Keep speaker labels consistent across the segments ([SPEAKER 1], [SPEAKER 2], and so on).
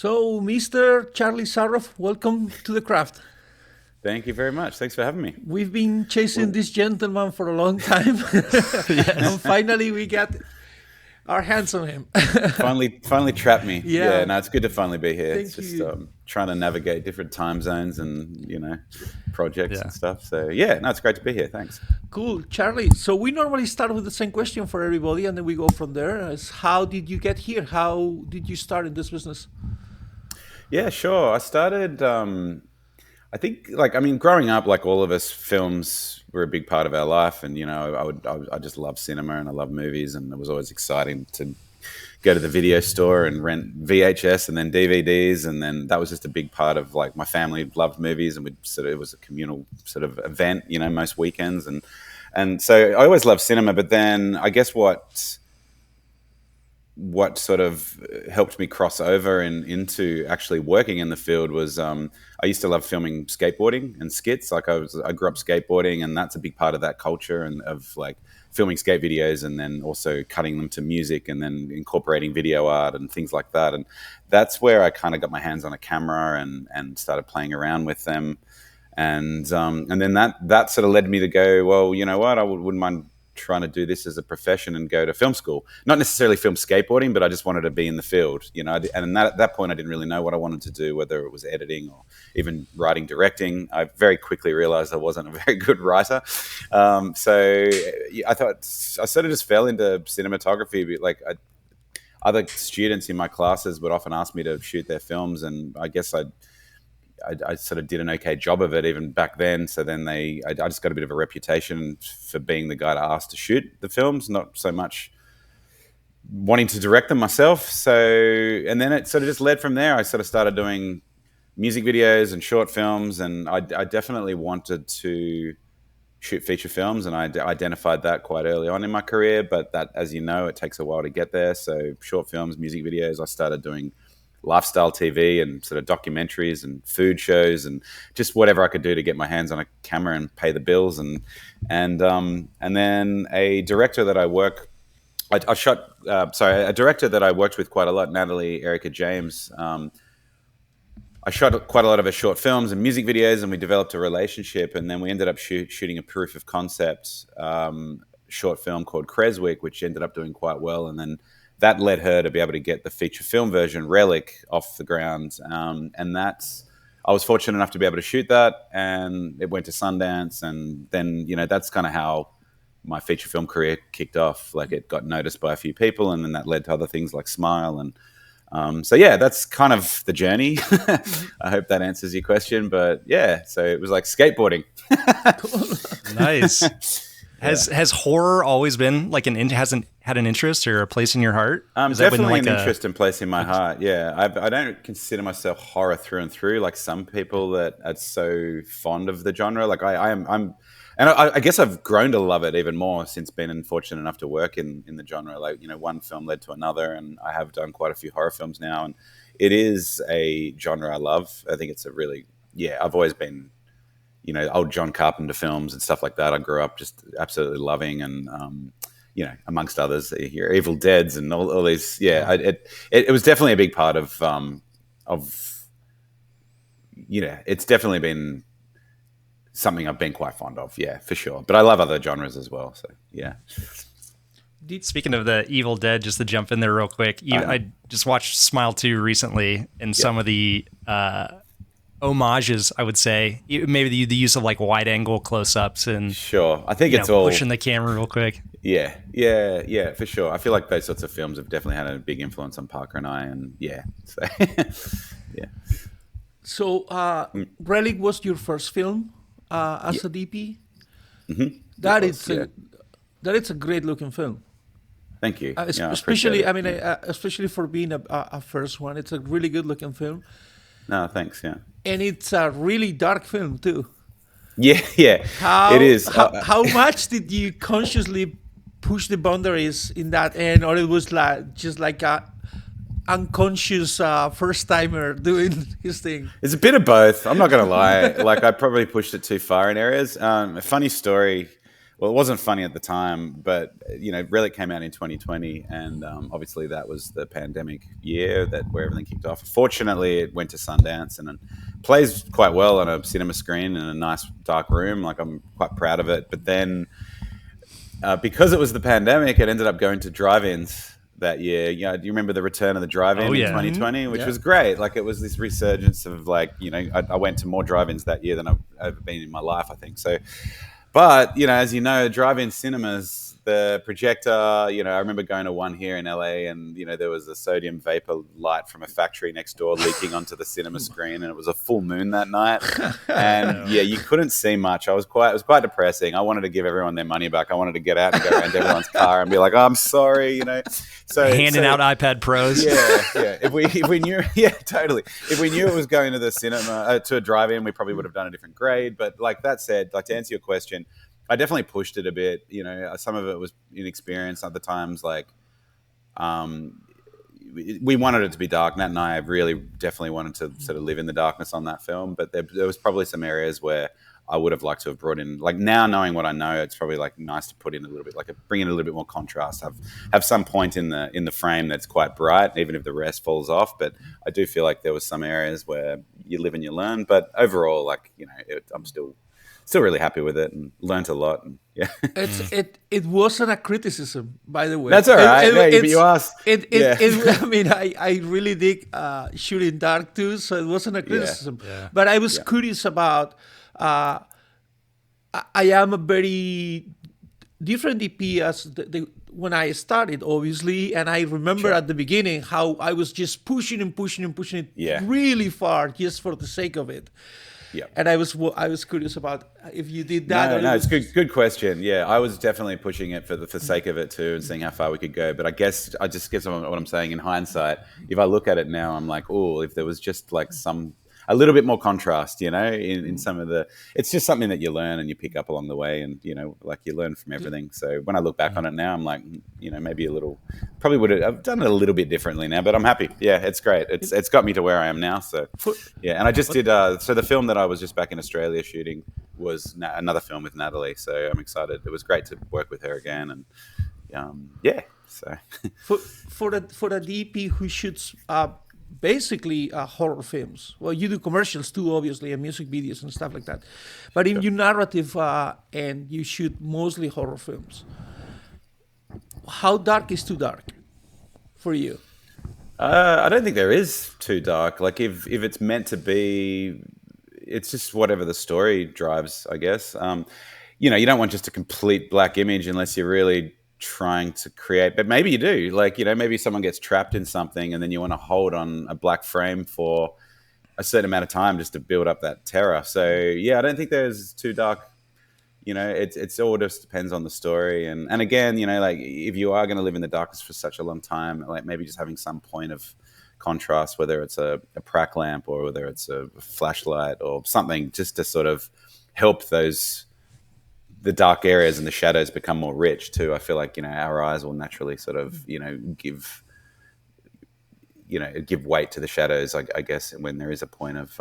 [SPEAKER 1] So, Mr. Charlie Sarroff, welcome to the craft.
[SPEAKER 2] Thank you very much. Thanks for having me.
[SPEAKER 1] We've been chasing
[SPEAKER 2] Well,
[SPEAKER 1] this gentleman for a long time, and
[SPEAKER 3] Yes.
[SPEAKER 1] finally we got our hands on him.
[SPEAKER 2] finally trapped me. Yeah,
[SPEAKER 1] Yeah,
[SPEAKER 2] no, it's good to finally be here. It's
[SPEAKER 1] thank
[SPEAKER 2] just
[SPEAKER 1] you.
[SPEAKER 2] trying to navigate different time zones and projects and
[SPEAKER 3] Yeah.
[SPEAKER 2] stuff. So yeah, no, it's great to be here. Thanks.
[SPEAKER 1] Cool, Charlie. So we normally start with the same question for everybody, and then we go from there. As how did you get here? How did you start in this business?
[SPEAKER 2] Yeah, sure. I started. I think, growing up, like all of us, films were a big part of our life, and I just love cinema and I love movies, and it was always exciting to go to the video store and rent VHS and then DVDs, and then that was just a big part of like my family loved movies, and it was a communal sort of event, most weekends, and so I always loved cinema. But then I guess what sort of helped me cross over into actually working in the field was I used to love filming skateboarding and skits. I grew up skateboarding, and that's a big part of that culture and of like filming skate videos, and then also cutting them to music, and then incorporating video art and things like that. And that's where I kind of got my hands on a camera and started playing around with them. And then that sort of led me to go, well, you know what, wouldn't mind trying to do this as a profession and go to film school. Not necessarily film skateboarding, but I just wanted to be in the field, And at that point, I didn't really know what I wanted to do, whether it was editing or even writing, directing. I very quickly realized I wasn't a very good writer. So I thought I sort of just fell into cinematography. Other students in my classes would often ask me to shoot their films, and I guess I sort of did an okay job of it even back then. So then I just got a bit of a reputation for being the guy to ask to shoot the films, not so much wanting to direct them myself. So, and then it sort of just led from there. I sort of started doing music videos and short films, and I definitely wanted to shoot feature films, and I identified that quite early on in my career. But that, as you know, it takes a while to get there. So short films, music videos, I started doing lifestyle TV and sort of documentaries and food shows and just whatever I could do to get my hands on a camera and pay the bills. And then a director that a director that I worked with quite a lot, Natalie Erica James. I shot quite a lot of her short films and music videos, and we developed a relationship. And then we ended up shooting a proof of concept short film called Creswick, which ended up doing quite well. And then that led her to be able to get the feature film version, Relic, off the ground. I was fortunate enough to be able to shoot that, and it went to Sundance. And then, that's kind of how my feature film career kicked off. Like, it got noticed by a few people, and then that led to other things like Smile. And so, yeah, that's kind of the journey. I hope that answers your question. But yeah, so it was like skateboarding.
[SPEAKER 3] Nice. Has horror always been like hasn't had an interest or a place in your heart? Has that been
[SPEAKER 2] Definitely
[SPEAKER 3] like
[SPEAKER 2] an interest and place in my heart. Yeah, I don't consider myself horror through and through, like some people that are so fond of the genre. Like I guess I've grown to love it even more since being fortunate enough to work in the genre. Like, one film led to another, and I have done quite a few horror films now, and it is a genre I love. I think it's I've always been, old John Carpenter films and stuff like that. I grew up just absolutely loving, and amongst others, your Evil Deads and all these. Yeah, it was definitely a big part of it's definitely been something I've been quite fond of. Yeah, for sure. But I love other genres as well. So yeah.
[SPEAKER 3] Speaking of the Evil Dead, just to jump in there real quick, I just watched Smile 2 recently, and some of the homages, I would say, maybe the use of like wide angle close-ups and
[SPEAKER 2] sure, I think it's all
[SPEAKER 3] pushing the camera real quick.
[SPEAKER 2] Yeah, for sure. I feel like those sorts of films have definitely had a big influence on Parker and I, and so yeah.
[SPEAKER 1] So, Relic was your first film as a DP.
[SPEAKER 2] Mm-hmm.
[SPEAKER 1] That is a great looking film.
[SPEAKER 2] Thank you.
[SPEAKER 1] Especially, especially for being a first one, it's a really good looking film.
[SPEAKER 2] No, thanks. Yeah,
[SPEAKER 1] and it's a really dark film too.
[SPEAKER 2] Yeah, it is.
[SPEAKER 1] How much did you consciously push the boundaries in that end, or it was just like a unconscious first timer doing his thing?
[SPEAKER 2] It's a bit of both. I'm not going to lie. Like, I probably pushed it too far in areas. A funny story. well, it wasn't funny at the time, but Relic came out in 2020, and obviously that was the pandemic year where everything kicked off. Fortunately, it went to Sundance and plays quite well on a cinema screen in a nice dark room. Like, I'm quite proud of it. But then, because it was the pandemic, it ended up going to drive-ins that year. Do you remember the return of the drive-in in 2020, which was great? Like, it was this resurgence of I went to more drive-ins that year than I've ever been in my life, I think. So, but as drive-in cinemas, the projector, I remember going to one here in LA, and there was a sodium vapor light from a factory next door leaking onto the cinema screen, and it was a full moon that night, and you couldn't see much. It was quite depressing. I wanted to give everyone their money back. I wanted to get out and go around everyone's car and be like, oh, I'm sorry, So
[SPEAKER 3] handing out iPad Pros.
[SPEAKER 2] Yeah. If we knew, totally. If we knew it was going to the cinema, to a drive-in, we probably would have done a different grade. But like that said, to answer your question, I definitely pushed it a bit. Some of it was inexperience. Other times, we wanted it to be dark. Nat and I really definitely wanted to sort of live in the darkness on that film. But there was probably some areas where I would have liked to have brought in, now knowing what I know, it's probably nice to put in a little bit, bring in a little bit more contrast. Have some point in the frame that's quite bright, even if the rest falls off. But I do feel like there was some areas where you live and you learn. But overall, I'm still really happy with it and learned a lot. And,
[SPEAKER 1] it wasn't a criticism, by the way.
[SPEAKER 2] That's all right. But you asked.
[SPEAKER 1] I mean, I really dig shooting dark too, so it wasn't a criticism. Yeah. But I was curious about. I am a very different DP as when I started, obviously, and I remember at the beginning how I was just pushing it really far just for the sake of it. Yeah, and I was curious about if you did that.
[SPEAKER 2] No, it's good question. Yeah, I was definitely pushing it for the sake of it too, and seeing how far we could go. But I guess what I'm saying in hindsight. If I look at it now, I'm like, oh, if there was just a little bit more contrast, in some of it's just something that you learn and you pick up along the way, and you learn from everything. So when I look back on it now, I'm like, maybe probably would have done it a little bit differently now, but I'm happy. Yeah, it's great. It's got me to where I am now. So yeah, and I just did. So the film that I was just back in Australia shooting was another film with Natalie. So I'm excited. It was great to work with her again, and So
[SPEAKER 1] for a DP who shoots basically horror films. Well, you do commercials too, obviously, and music videos and stuff like that. But in your narrative, and you shoot mostly horror films. How dark is too dark for you?
[SPEAKER 2] I don't think there is too dark. If it's meant to be, it's just whatever the story drives, I guess. You don't want just a complete black image unless you're really trying to create, but maybe you do, maybe someone gets trapped in something and then you want to hold on a black frame for a certain amount of time just to build up that terror. So I don't think there's too dark. It's all just depends on the story, and again, if you are going to live in the darkness for such a long time, maybe just having some point of contrast, whether it's a prac lamp or whether it's a flashlight or something, just to sort of help the dark areas and the shadows become more rich too. I feel like, our eyes will naturally sort of, give weight to the shadows, I guess, when there is a point of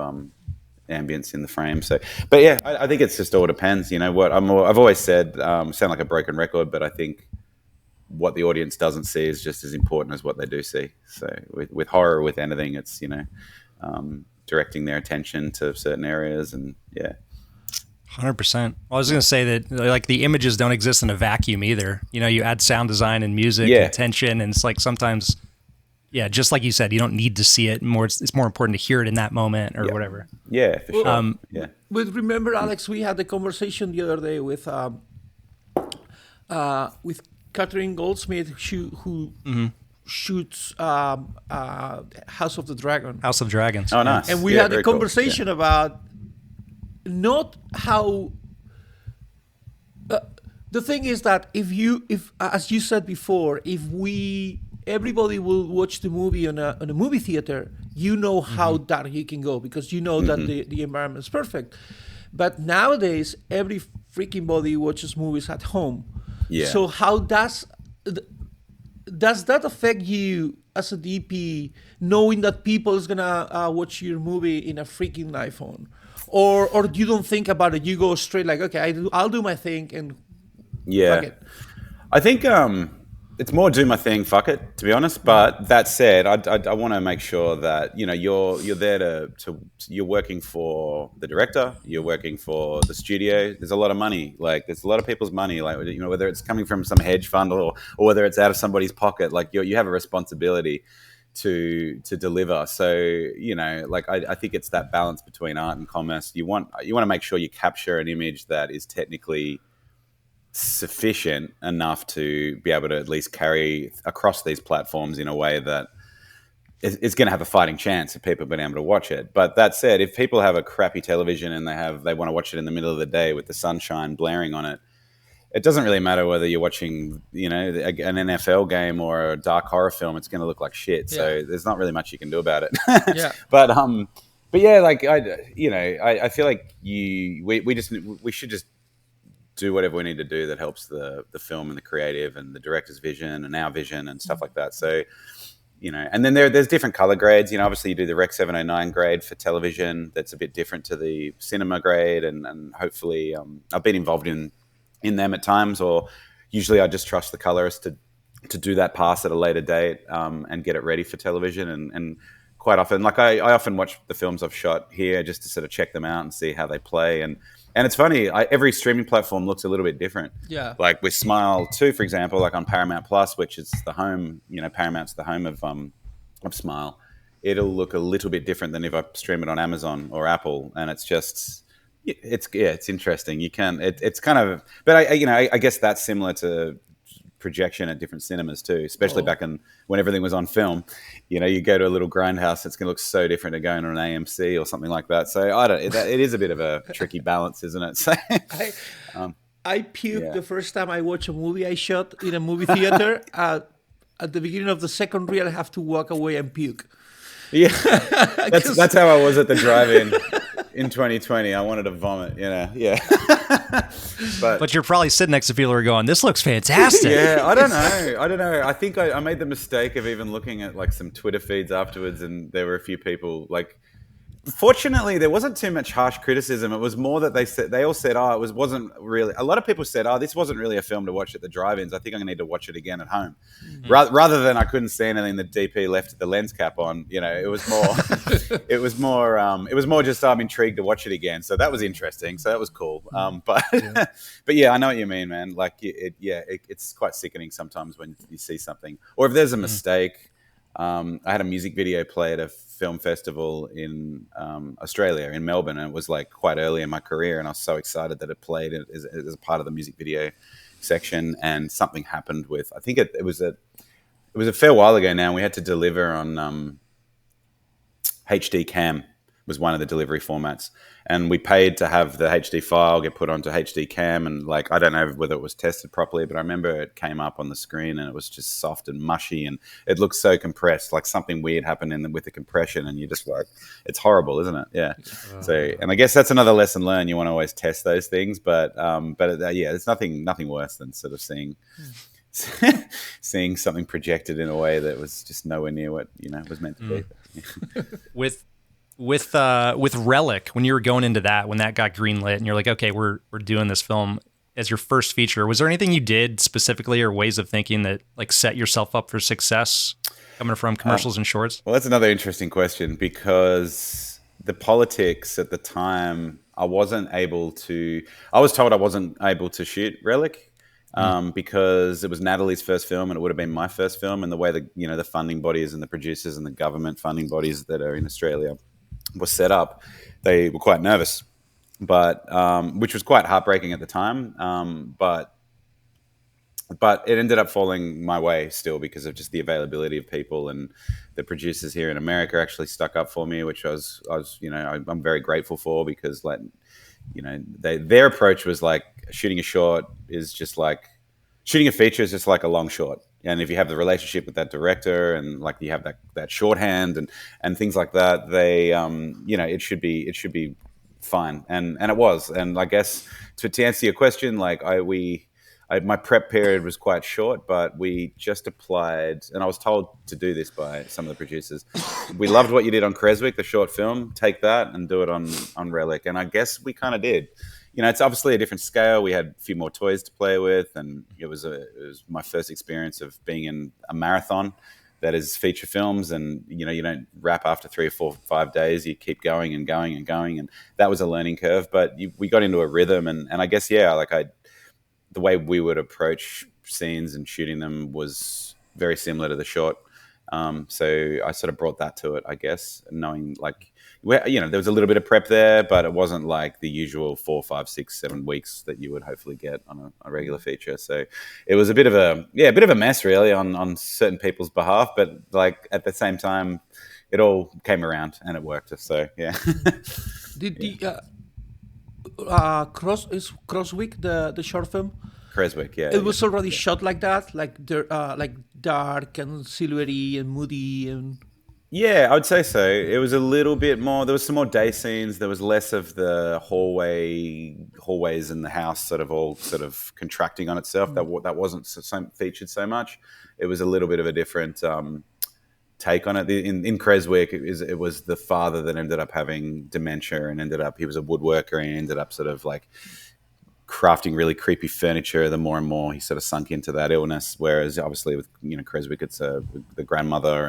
[SPEAKER 2] ambience in the frame. So, but yeah, I think it's just all depends. What I've always said, sound like a broken record, but I think what the audience doesn't see is just as important as what they do see. So with horror, with anything, it's, directing their attention to certain areas, and
[SPEAKER 3] 100%. I was going to say that the images don't exist in a vacuum either. You add sound design and music and tension, and it's sometimes, just like you said, you don't need to see it. It's more important to hear it in that moment or whatever.
[SPEAKER 2] Yeah, for sure.
[SPEAKER 1] But remember, Alex, we had the conversation the other day with Catherine Goldsmith, who shoots House of the Dragon.
[SPEAKER 3] House of Dragons.
[SPEAKER 2] Oh, nice.
[SPEAKER 1] And we had a conversation about not how the thing is that if as you said before, if everybody will watch the movie on a movie theater, how dark you can go, because that the environment is perfect. But nowadays every freaking body watches movies at home. So how does that affect you as a DP, knowing that people is gonna watch your movie in a freaking iPhone? Or you don't think about it, you go straight okay, I'll do my thing, and Fuck
[SPEAKER 2] Yeah.
[SPEAKER 1] it.
[SPEAKER 2] I think it's more do my thing, fuck it, to be honest. But that said, I want to make sure that you're there to you're working for the director, you're working for the studio. There's a lot of money, like there's a lot of people's money, like whether it's coming from some hedge fund or whether it's out of somebody's pocket, like you have a responsibility to deliver. So like I think it's that balance between art and commerce. You want to make sure you capture an image that is technically sufficient enough to be able to at least carry across these platforms in a way that is going to have a fighting chance of people being able to watch it. But that said, if people have a crappy television and they want to watch it in the middle of the day with the sunshine blaring on it, it doesn't really matter whether you're watching, an NFL game or a dark horror film. It's going to look like shit. So there's not really much you can do about it.
[SPEAKER 1] Yeah.
[SPEAKER 2] But yeah, like I feel like we should just do whatever we need to do that helps the film and the creative and the director's vision and our vision and stuff like that. So, and then there's different color grades. Obviously you do the Rec 709 grade for television. That's a bit different to the cinema grade. And hopefully I've been involved in them at times, or usually I just trust the colorist to do that pass at a later date and get it ready for television. And quite often, like I often watch the films I've shot here just to sort of check them out and see how they play. And it's funny, every streaming platform looks a little bit different.
[SPEAKER 1] Yeah.
[SPEAKER 2] Like with Smile 2, for example, like on Paramount Plus, which is the home, Paramount's the home of Smile. It'll look a little bit different than if I stream it on Amazon or Apple. And it's just, it's interesting. You can, it's kind of, but I guess that's similar to projection at different cinemas too, especially back when everything was on film. You go to a little grindhouse, it's going to look so different to going on an AMC or something like that. So it is a bit of a tricky balance, isn't it? So
[SPEAKER 1] I puked the first time I watched a movie I shot in a movie theater. At the beginning of the second reel, I have to walk away and puke.
[SPEAKER 2] Yeah, that's how I was at the drive-in in 2020. I wanted to vomit, yeah. But
[SPEAKER 3] you're probably sitting next to people who are going, "This looks fantastic."
[SPEAKER 2] Yeah, I don't know. I think I made the mistake of even looking at like some Twitter feeds afterwards, and there were a few people like. Fortunately, there wasn't too much harsh criticism. It was more that they all said, "Oh, wasn't really." A lot of people said, "Oh, this wasn't really a film to watch at the drive-ins. I think I'm going to need to watch it again at home." Mm-hmm. Rather than I couldn't see anything the DP left the lens cap on. It was more, it was more just I'm intrigued to watch it again. So that was interesting. So that was cool. But yeah, I know what you mean, man. Like it's quite sickening sometimes when you see something, or if there's a mistake. I had a music video play at a film festival in Australia, in Melbourne, and it was like quite early in my career, and I was so excited that it played as a part of the music video section. And something happened with, I think it was a fair while ago now. We had to deliver on HD cam was one of the delivery formats, and we paid to have the HD file get put onto HD cam, and like I don't know whether it was tested properly, but I remember it came up on the screen and it was just soft and mushy, and it looked so compressed, like something weird happened with the compression, and you're just like, it's horrible, isn't it? Yeah. So, and I guess that's another lesson learned. You want to always test those things, but there's nothing worse than sort of seeing something projected in a way that was just nowhere near what was meant to be.
[SPEAKER 3] With Relic, when you were going into that, when that got greenlit, and you're like, okay, we're doing this film as your first feature, was there anything you did specifically or ways of thinking that like set yourself up for success coming from commercials and shorts?
[SPEAKER 2] Well, that's another interesting question, because the politics at the time, I was told I wasn't able to shoot Relic. Because it was Natalie's first film and it would have been my first film, and the way the funding bodies and the producers and the government funding bodies that are in Australia were set up, they were quite nervous, but which was quite heartbreaking at the time. But it ended up falling my way still because of just the availability of people, and the producers here in America actually stuck up for me, which I'm very grateful for, because their approach was like shooting a short is just like shooting a feature is just like a long short. And if you have the relationship with that director and like you have that shorthand and things like that, they it should be fine. And it was. And I guess to answer your question, like my prep period was quite short, but we just applied, and I was told to do this by some of the producers. We loved what you did on Creswick, the short film. Take that and do it on Relic. And I guess we kind of did. it's obviously a different scale. We had a few more toys to play with, and it was my first experience of being in a marathon that is feature films, and you don't wrap after 3 or 4 or 5 days. You keep going and going and going, and that was a learning curve. But we got into a rhythm, and I guess the way we would approach scenes and shooting them was very similar to the short. So I sort of brought that to it, I guess, knowing there was a little bit of prep there, but it wasn't like the usual 4, 5, 6, 7 weeks that you would hopefully get on a regular feature. So it was a bit of a mess really on certain people's behalf, but like at the same time, it all came around and it worked. So yeah.
[SPEAKER 1] Did the Crosswick the short film?
[SPEAKER 2] Creswick, yeah.
[SPEAKER 1] It was already shot like that, like dark and silvery and moody and.
[SPEAKER 2] Yeah, I would say so. It was a little bit more. There was some more day scenes. There was less of the hallways in the house, sort of contracting on itself. That wasn't featured so much. It was a little bit of a different take on it. In Creswick, it was the father that ended up having dementia and he was a woodworker and he ended up sort of like crafting really creepy furniture. The more and more he sort of sunk into that illness, whereas obviously with Creswick, it's the grandmother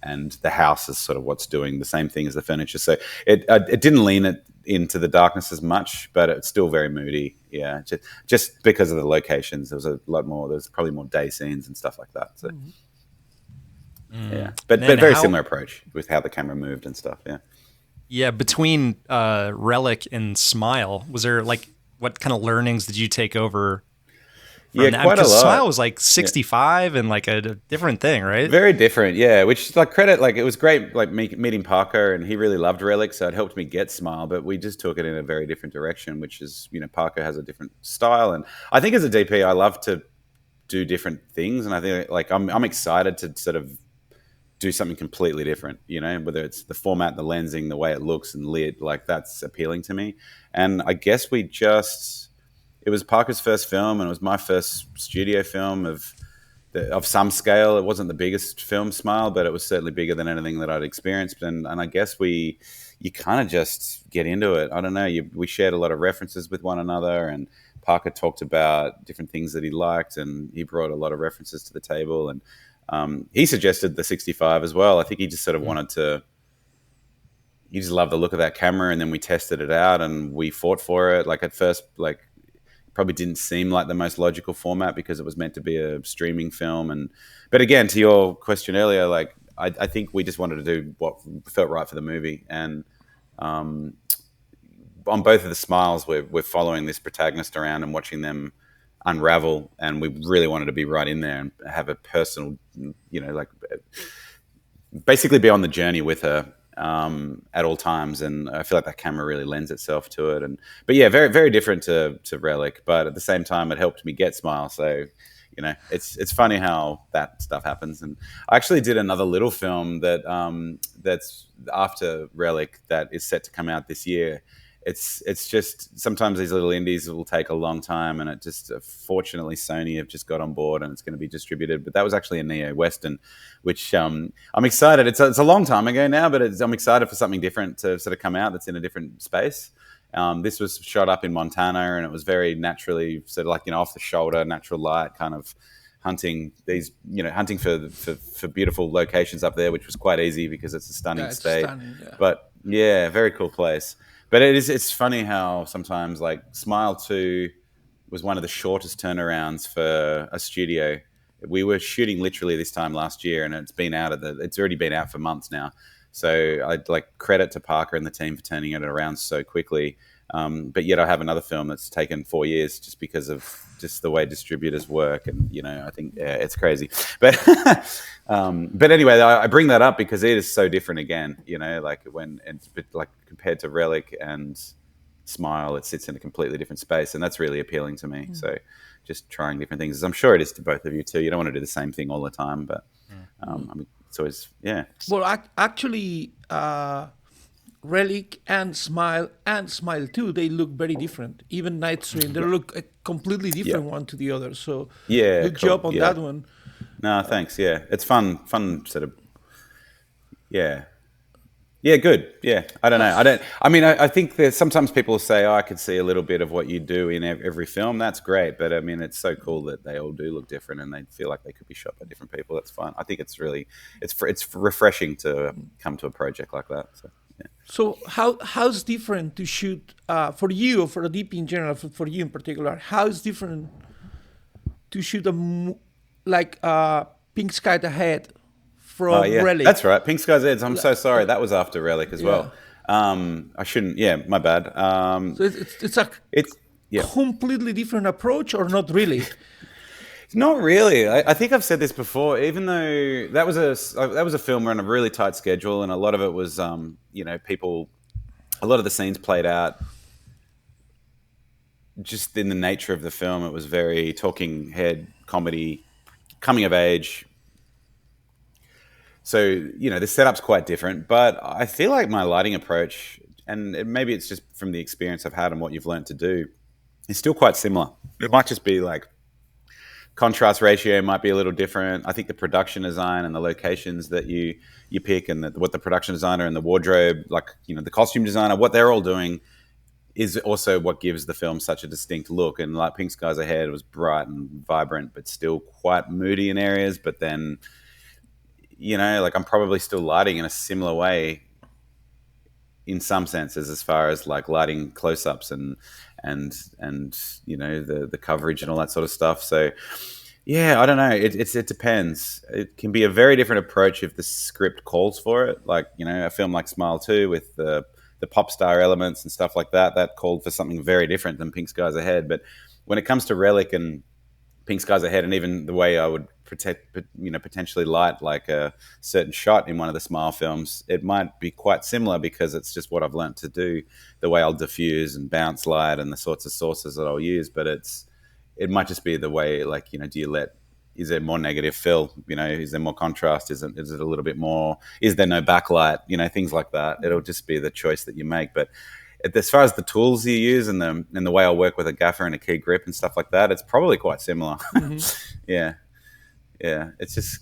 [SPEAKER 2] and the house is sort of what's doing the same thing as the furniture. So it didn't lean it into the darkness as much, but it's still very moody. Yeah, just because of the locations, there was a lot more. There's probably more day scenes and stuff like that. So yeah, but very similar approach with how the camera moved and stuff. Yeah.
[SPEAKER 3] Yeah, between Relic and Smile, was there what kind of learnings did you take over?
[SPEAKER 2] Yeah, quite a lot.
[SPEAKER 3] Smile was like 65 and like a different thing, right?
[SPEAKER 2] Very different, yeah. Which credit, it was great, meeting Parker, and he really loved Relic, so it helped me get Smile. But we just took it in a very different direction, which is, Parker has a different style, and I think as a DP, I love to do different things, and I think I'm excited to sort of do something completely different. Whether it's the format, the lensing, the way it looks and lit, that's appealing to me. And I guess it was Parker's first film, and it was my first studio film of some scale. It wasn't the biggest film, Smile, but it was certainly bigger than anything that I'd experienced. And I guess you kind of just get into it. I don't know. We shared a lot of references with one another, and Parker talked about different things that he liked, and he brought a lot of references to the table. And he suggested the 65 as well. I think he just sort of wanted to. He just loved the look of that camera, and then we tested it out, and we fought for it. At first, probably didn't seem like the most logical format because it was meant to be a streaming film. But again, to your question earlier, I think we just wanted to do what felt right for the movie. And on both of the Smiles, we're following this protagonist around and watching them unravel, and we really wanted to be right in there and have a personal, basically be on the journey with her at all times, and I feel like that camera really lends itself to it. But yeah, very very different to Relic, but at the same time, it helped me get Smile. So it's funny how that stuff happens. And I actually did another little film that's after Relic that is set to come out this year. It's just sometimes these little indies will take a long time, and it just fortunately Sony have just got on board and it's going to be distributed. But that was actually a neo-western, which I'm excited. It's a long time ago now, but I'm excited for something different to sort of come out that's in a different space. This was shot up in Montana, and it was very naturally sort of off the shoulder, natural light, kind of hunting for beautiful locations up there, which was quite easy because it's a stunning state.
[SPEAKER 1] Stunning, yeah.
[SPEAKER 2] But yeah, very cool place. But it's funny how sometimes Smile 2 was one of the shortest turnarounds for a studio. We were shooting literally this time last year, and it's already been out for months now. So I'd credit to Parker and the team for turning it around so quickly. But yet I have another film that's taken 4 years just because of just the way distributors work. And, I think it's crazy. But but anyway, I bring that up because it is so different again, when it's compared to Relic and Smile, it sits in a completely different space. And that's really appealing to me. So just trying different things. I'm sure it is to both of you too. You don't want to do the same thing all the time, but it's always, yeah.
[SPEAKER 1] Well, actually, Relic and Smile 2, they look very different. Even Night Swim, they look a completely different one to the other. So good job on that one.
[SPEAKER 2] No, thanks. Yeah, it's fun sort of. Yeah, Yeah, good. Yeah, I don't know. I think that sometimes people say, "Oh, I could see a little bit of what you do in every film." That's great, but I mean, it's so cool that they all do look different and they feel like they could be shot by different people. That's fun. I think it's really, it's refreshing to come to a project like that. So, yeah.
[SPEAKER 1] So how's different to shoot for you or for a DP in general, for you in particular? How is different to shoot Pink Sky Ahead from Relic?
[SPEAKER 2] That's right. Pink Sky's Heads. I'm so sorry. That was after Relic as well. I shouldn't. Yeah, my bad.
[SPEAKER 1] So it's completely different approach, or not really?
[SPEAKER 2] Not really. I think I've said this before. Even though that was a film on a really tight schedule, and a lot of it was, people. A lot of the scenes played out just in the nature of the film. It was very talking head comedy, coming of age. So, the setup's quite different, but I feel like my lighting approach, and maybe it's just from the experience I've had and what you've learned to do, is still quite similar. It might just be like contrast ratio might be a little different. I think the production design and the locations that you pick and what the production designer and the wardrobe, the costume designer, what they're all doing is also what gives the film such a distinct look. And like Pink Skies Ahead, it was bright and vibrant, but still quite moody in areas, but then... I'm probably still lighting in a similar way in some senses, as far as like lighting close-ups and the coverage and all that sort of stuff. So yeah, I don't know. It depends. It can be a very different approach if the script calls for it. Like, a film like Smile 2 with the pop star elements and stuff like that called for something very different than Pink Skies Ahead. But when it comes to Relic and Pink Skies Ahead, and even the way I would potentially light like a certain shot in one of the Smile films, it might be quite similar because it's just what I've learnt to do, the way I'll diffuse and bounce light and the sorts of sources that I'll use. But it might just be the way, is there more negative fill? Is there more contrast? Is it a little bit more? Is there no backlight? Things like that. It'll just be the choice that you make. But as far as the tools you use and the way I work with a gaffer and a key grip and stuff like that, it's probably quite similar. Mm-hmm. Yeah. It's just,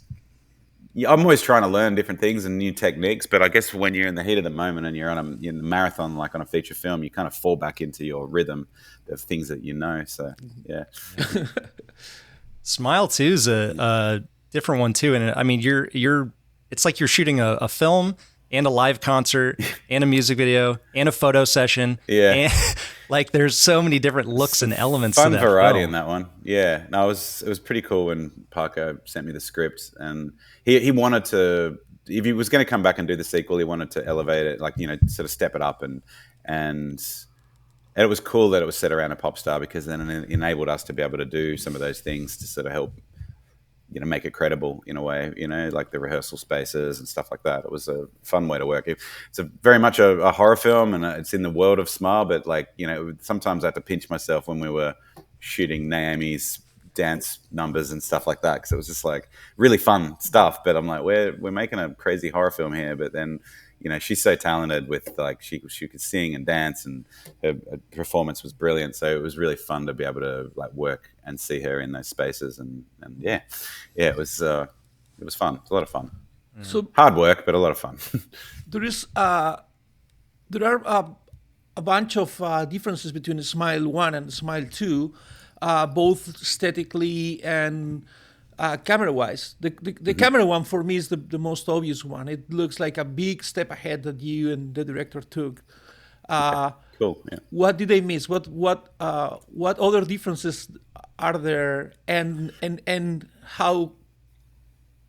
[SPEAKER 2] I'm always trying to learn different things and new techniques. But I guess when you're in the heat of the moment and you're in a marathon, like on a feature film, you kind of fall back into your rhythm of things that you know. So yeah.
[SPEAKER 3] Smile 2 is a different one too, and I mean it's like you're shooting a film and a live concert and a music video and a photo session.
[SPEAKER 2] Yeah.
[SPEAKER 3] And, there's so many different looks and elements to that
[SPEAKER 2] variety
[SPEAKER 3] film.
[SPEAKER 2] In that one. Yeah. No, it was pretty cool when Parker sent me the script, and he wanted to, if he was going to come back and do the sequel, he wanted to elevate it, sort of step it up, and it was cool that it was set around a pop star, because then it enabled us to be able to do some of those things to sort of help make it credible in a way, like the rehearsal spaces and stuff like that. It was a fun way to work. It's very much a horror film, and it's in the world of Smile, but sometimes I had to pinch myself when we were shooting Naomi's dance numbers and stuff like that, because it was just really fun stuff. But I'm like, we're making a crazy horror film here, but then she's so talented with she could sing and dance, and her performance was brilliant. So it was really fun to be able to work and see her in those spaces, and it was fun. It was a lot of fun. So hard work, but a lot of fun.
[SPEAKER 1] There are a bunch of differences between Smile 1 and Smile 2, both aesthetically and camera-wise. The camera one for me is the most obvious one. It looks like a big step ahead that you and the director took.
[SPEAKER 2] Cool. Yeah.
[SPEAKER 1] What did they miss? What other differences are there, and how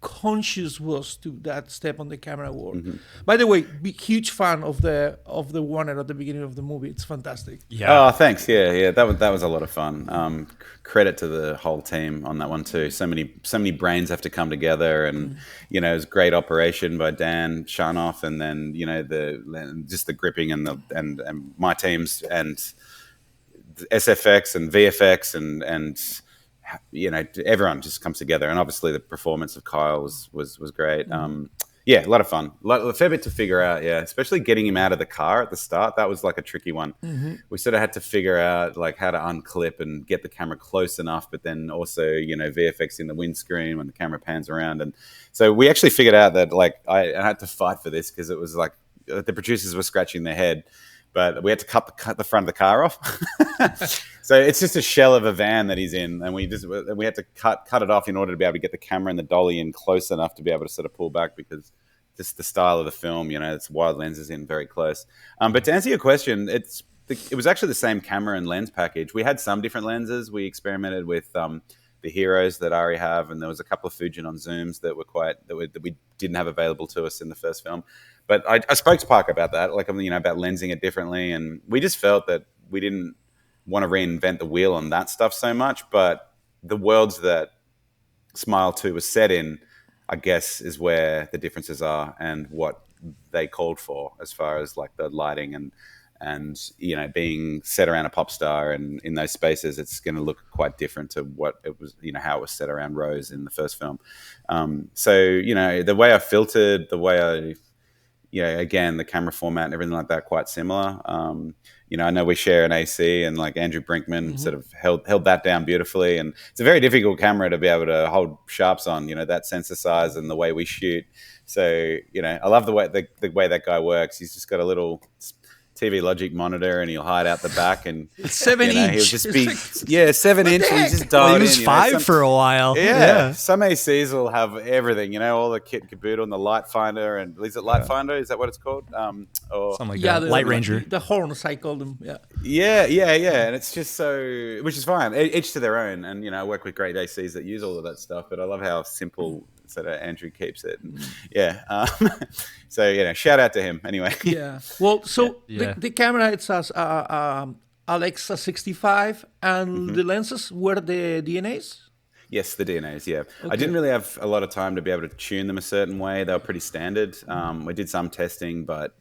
[SPEAKER 1] conscious was to that step on the camera work? Mm-hmm. By the way, huge fan of the Warner at the beginning of the movie. It's fantastic.
[SPEAKER 2] Yeah. Oh, thanks. Yeah. That was a lot of fun. Credit to the whole team on that one too. So many brains have to come together, and it was great operation by Dan Sarroff, and then just the gripping and my teams, and SFX and VFX and everyone just comes together, and obviously the performance of Kyle was great. A lot of fun, a fair bit to figure out. Yeah, especially getting him out of the car at the start. That was a tricky one. Mm-hmm. We sort of had to figure out how to unclip and get the camera close enough, but then also VFX in the windscreen when the camera pans around. And so we actually figured out that I had to fight for this, because it was the producers were scratching their head, but we had to cut the front of the car off. So it's just a shell of a van that he's in, and we had to cut it off in order to be able to get the camera and the dolly in close enough to be able to sort of pull back, because just the style of the film, it's wide lenses in very close. But to answer your question, it was actually the same camera and lens package. We had some different lenses. We experimented with the heroes that Ari have, and there was a couple of Fujinon zooms that we didn't have available to us in the first film. But I spoke to Parker about that, about lensing it differently, and we just felt that we didn't want to reinvent the wheel on that stuff so much. But the worlds that Smile 2 was set in, I guess, is where the differences are, and what they called for as far as like the lighting and being set around a pop star, and in those spaces, it's going to look quite different to what it was, how it was set around Rose in the first film. So the way I filtered, the way I, again, the camera format and everything like that, quite similar. I know we share an AC, and like Andrew Brinkman sort of held that down beautifully, and it's a very difficult camera to be able to hold sharps on, that sensor size and the way we shoot. So I love the way that guy works. He's just got a little TV Logic monitor, and he'll hide out the back, and
[SPEAKER 1] 7 inch.
[SPEAKER 2] He'll just be 7 inch. And he's just dialed
[SPEAKER 3] he was
[SPEAKER 2] in.
[SPEAKER 3] 5 for a while.
[SPEAKER 2] Yeah, some ACs will have everything. All the kit and caboodle and the light finder, and is it light finder? Is that what it's called? Or
[SPEAKER 3] something like that. Light Ranger.
[SPEAKER 1] The horns, I call them.
[SPEAKER 2] Yeah. And it's just so, which is fine. Each to their own. And I work with great ACs that use all of that stuff, but I love how simple sort of Andrew keeps it. So shout out to him anyway.
[SPEAKER 1] Yeah. Well, so the camera, it says Alexa 65, and the lenses were the DNAs.
[SPEAKER 2] Yes, the DNAs, yeah. Okay. I didn't really have a lot of time to be able to tune them a certain way. They were pretty standard. We did some testing, but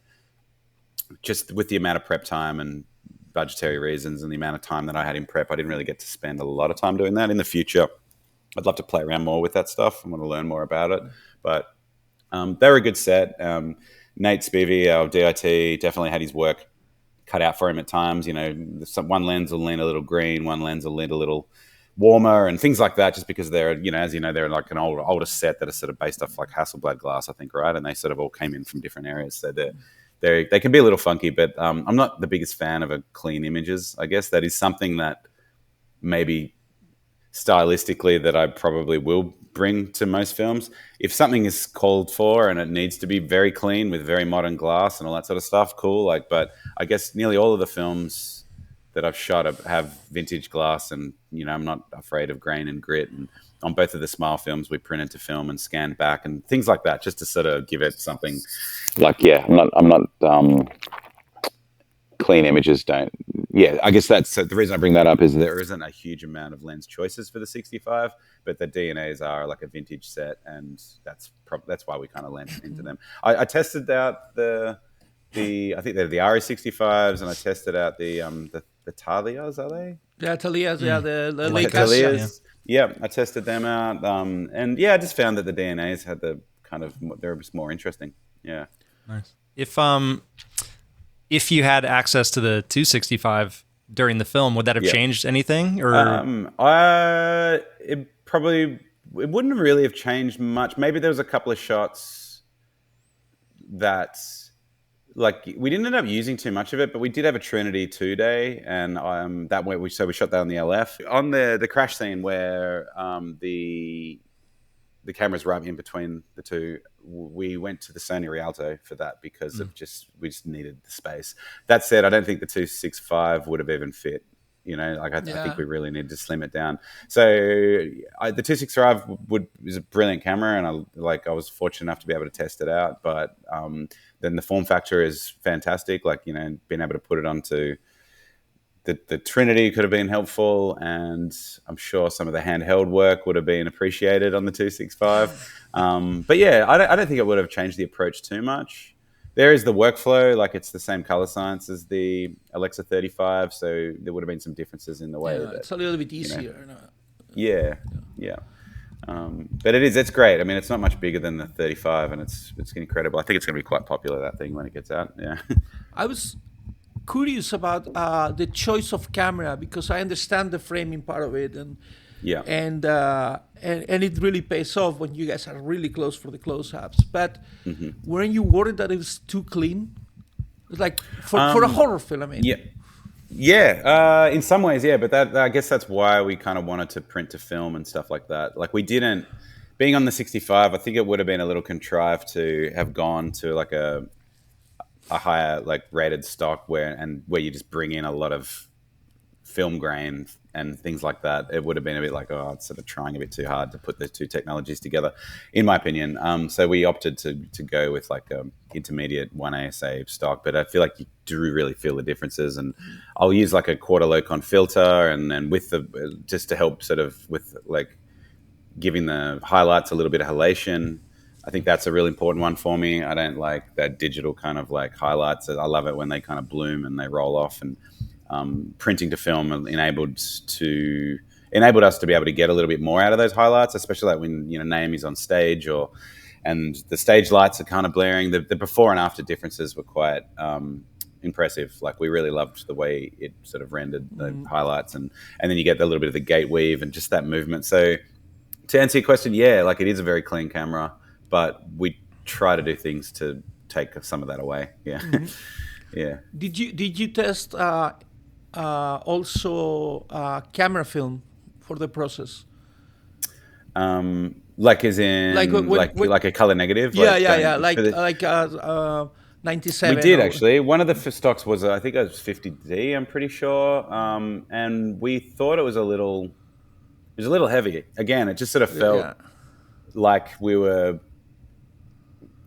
[SPEAKER 2] just with the amount of prep time and budgetary reasons and the amount of time that I had in prep, I didn't really get to spend a lot of time doing that. In the future, I'd love to play around more with that stuff. I want to learn more about it. But they were a good set. Nate Spivey, our DIT, definitely had his work cut out for him at times. One lens will lean a little green, one lens will lean a little warmer, and things like that, just because they're, as they're like an older set that are sort of based off like Hasselblad glass, I think, right? And they sort of all came in from different areas. So they can be a little funky, but I'm not the biggest fan of clean images. I guess that is something that maybe stylistically that I probably will bring to most films. If something is called for and it needs to be very clean with very modern glass and all that sort of stuff, cool. But I guess nearly all of the films that I've shot have vintage glass, and I'm not afraid of grain and grit. And on both of the Smile films, we printed to film and scanned back and things like that, just to sort of give it something. I'm not clean images don't. Yeah, I guess that's the reason I bring that up is there isn't a huge amount of lens choices for the 65, but the DNAs are like a vintage set, and that's why we kind of lent into them. I tested out the I think they're the RE65s, and I tested out the Talias, are they?
[SPEAKER 1] Yeah, Talias, the
[SPEAKER 2] Talias. Yeah, I tested them out, and I just found that the DNAs had the kind of, they're just more interesting. Yeah.
[SPEAKER 3] Nice. If you had access to the 265 during the film, would that have changed anything? Or
[SPEAKER 2] it wouldn't really have changed much. Maybe there was a couple of shots that, like, we didn't end up using too much of it, but we did have a Trinity 2 day, and that way we shot that on the LF on the crash scene where the camera's right in between the two. We went to the Sony Rialto for that because we just needed the space. That said, I don't think the 265 would have even fit. I think we really need to slim it down. So the 265 is a brilliant camera, and I was fortunate enough to be able to test it out. But then the form factor is fantastic. Being able to put it onto the Trinity could have been helpful, and I'm sure some of the handheld work would have been appreciated on the 265. But I don't think it would have changed the approach too much. There is the workflow, like it's the same color science as the Alexa 35, so there would have been some differences in the way that
[SPEAKER 1] it's a little bit easier.
[SPEAKER 2] Yeah. But it's great. I mean, it's not much bigger than the 35, and it's incredible. I think it's going to be quite popular, that thing, when it gets out. Yeah.
[SPEAKER 1] I was curious about the choice of camera, because I understand the framing part of it, and
[SPEAKER 2] Yeah.
[SPEAKER 1] And it really pays off when you guys are really close for the close-ups. But weren't you worried that it was too clean? Like for a horror film, I mean.
[SPEAKER 2] Yeah. Yeah, in some ways, yeah, but that I guess that's why we kind of wanted to print to film and stuff like that. Like we didn't, being on the 65, I think it would have been a little contrived to have gone to like a higher like rated stock where you just bring in a lot of film grain and things like that. It would have been a bit like, oh, it's sort of trying a bit too hard to put those two technologies together, in my opinion. So we opted to go with like intermediate 1 ASA stock, but I feel like you do really feel the differences. And I'll use like a quarter low-con filter and then with the just to help sort of with like giving the highlights a little bit of halation. I think that's a really important one for me. I don't like that digital kind of like highlights. I love it when they kind of bloom and they roll off. And printing to film enabled us to be able to get a little bit more out of those highlights, especially like when Naomi's on stage and the stage lights are kind of blaring. The before and after differences were quite impressive. Like we really loved the way it sort of rendered the highlights, and then you get a little bit of the gate weave and just that movement. So to answer your question, yeah, like it is a very clean camera, but we try to do things to take some of that away. Yeah. Yeah.
[SPEAKER 1] Did you test also camera film for the process?
[SPEAKER 2] Like as in like a color negative?
[SPEAKER 1] Yeah. Like 97.
[SPEAKER 2] We did actually. One of the stocks was, I think it was 50D, I'm pretty sure. And we thought it was a little heavy. Again, it just sort of felt like we were,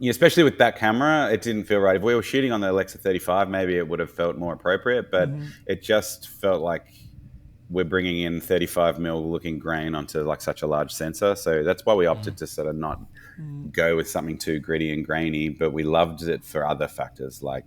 [SPEAKER 2] especially with that camera, it didn't feel right. If we were shooting on the Alexa 35, maybe it would have felt more appropriate, but it just felt like we're bringing in 35 mil looking grain onto like such a large sensor. So that's why we opted to sort of not go with something too gritty and grainy, but we loved it for other factors like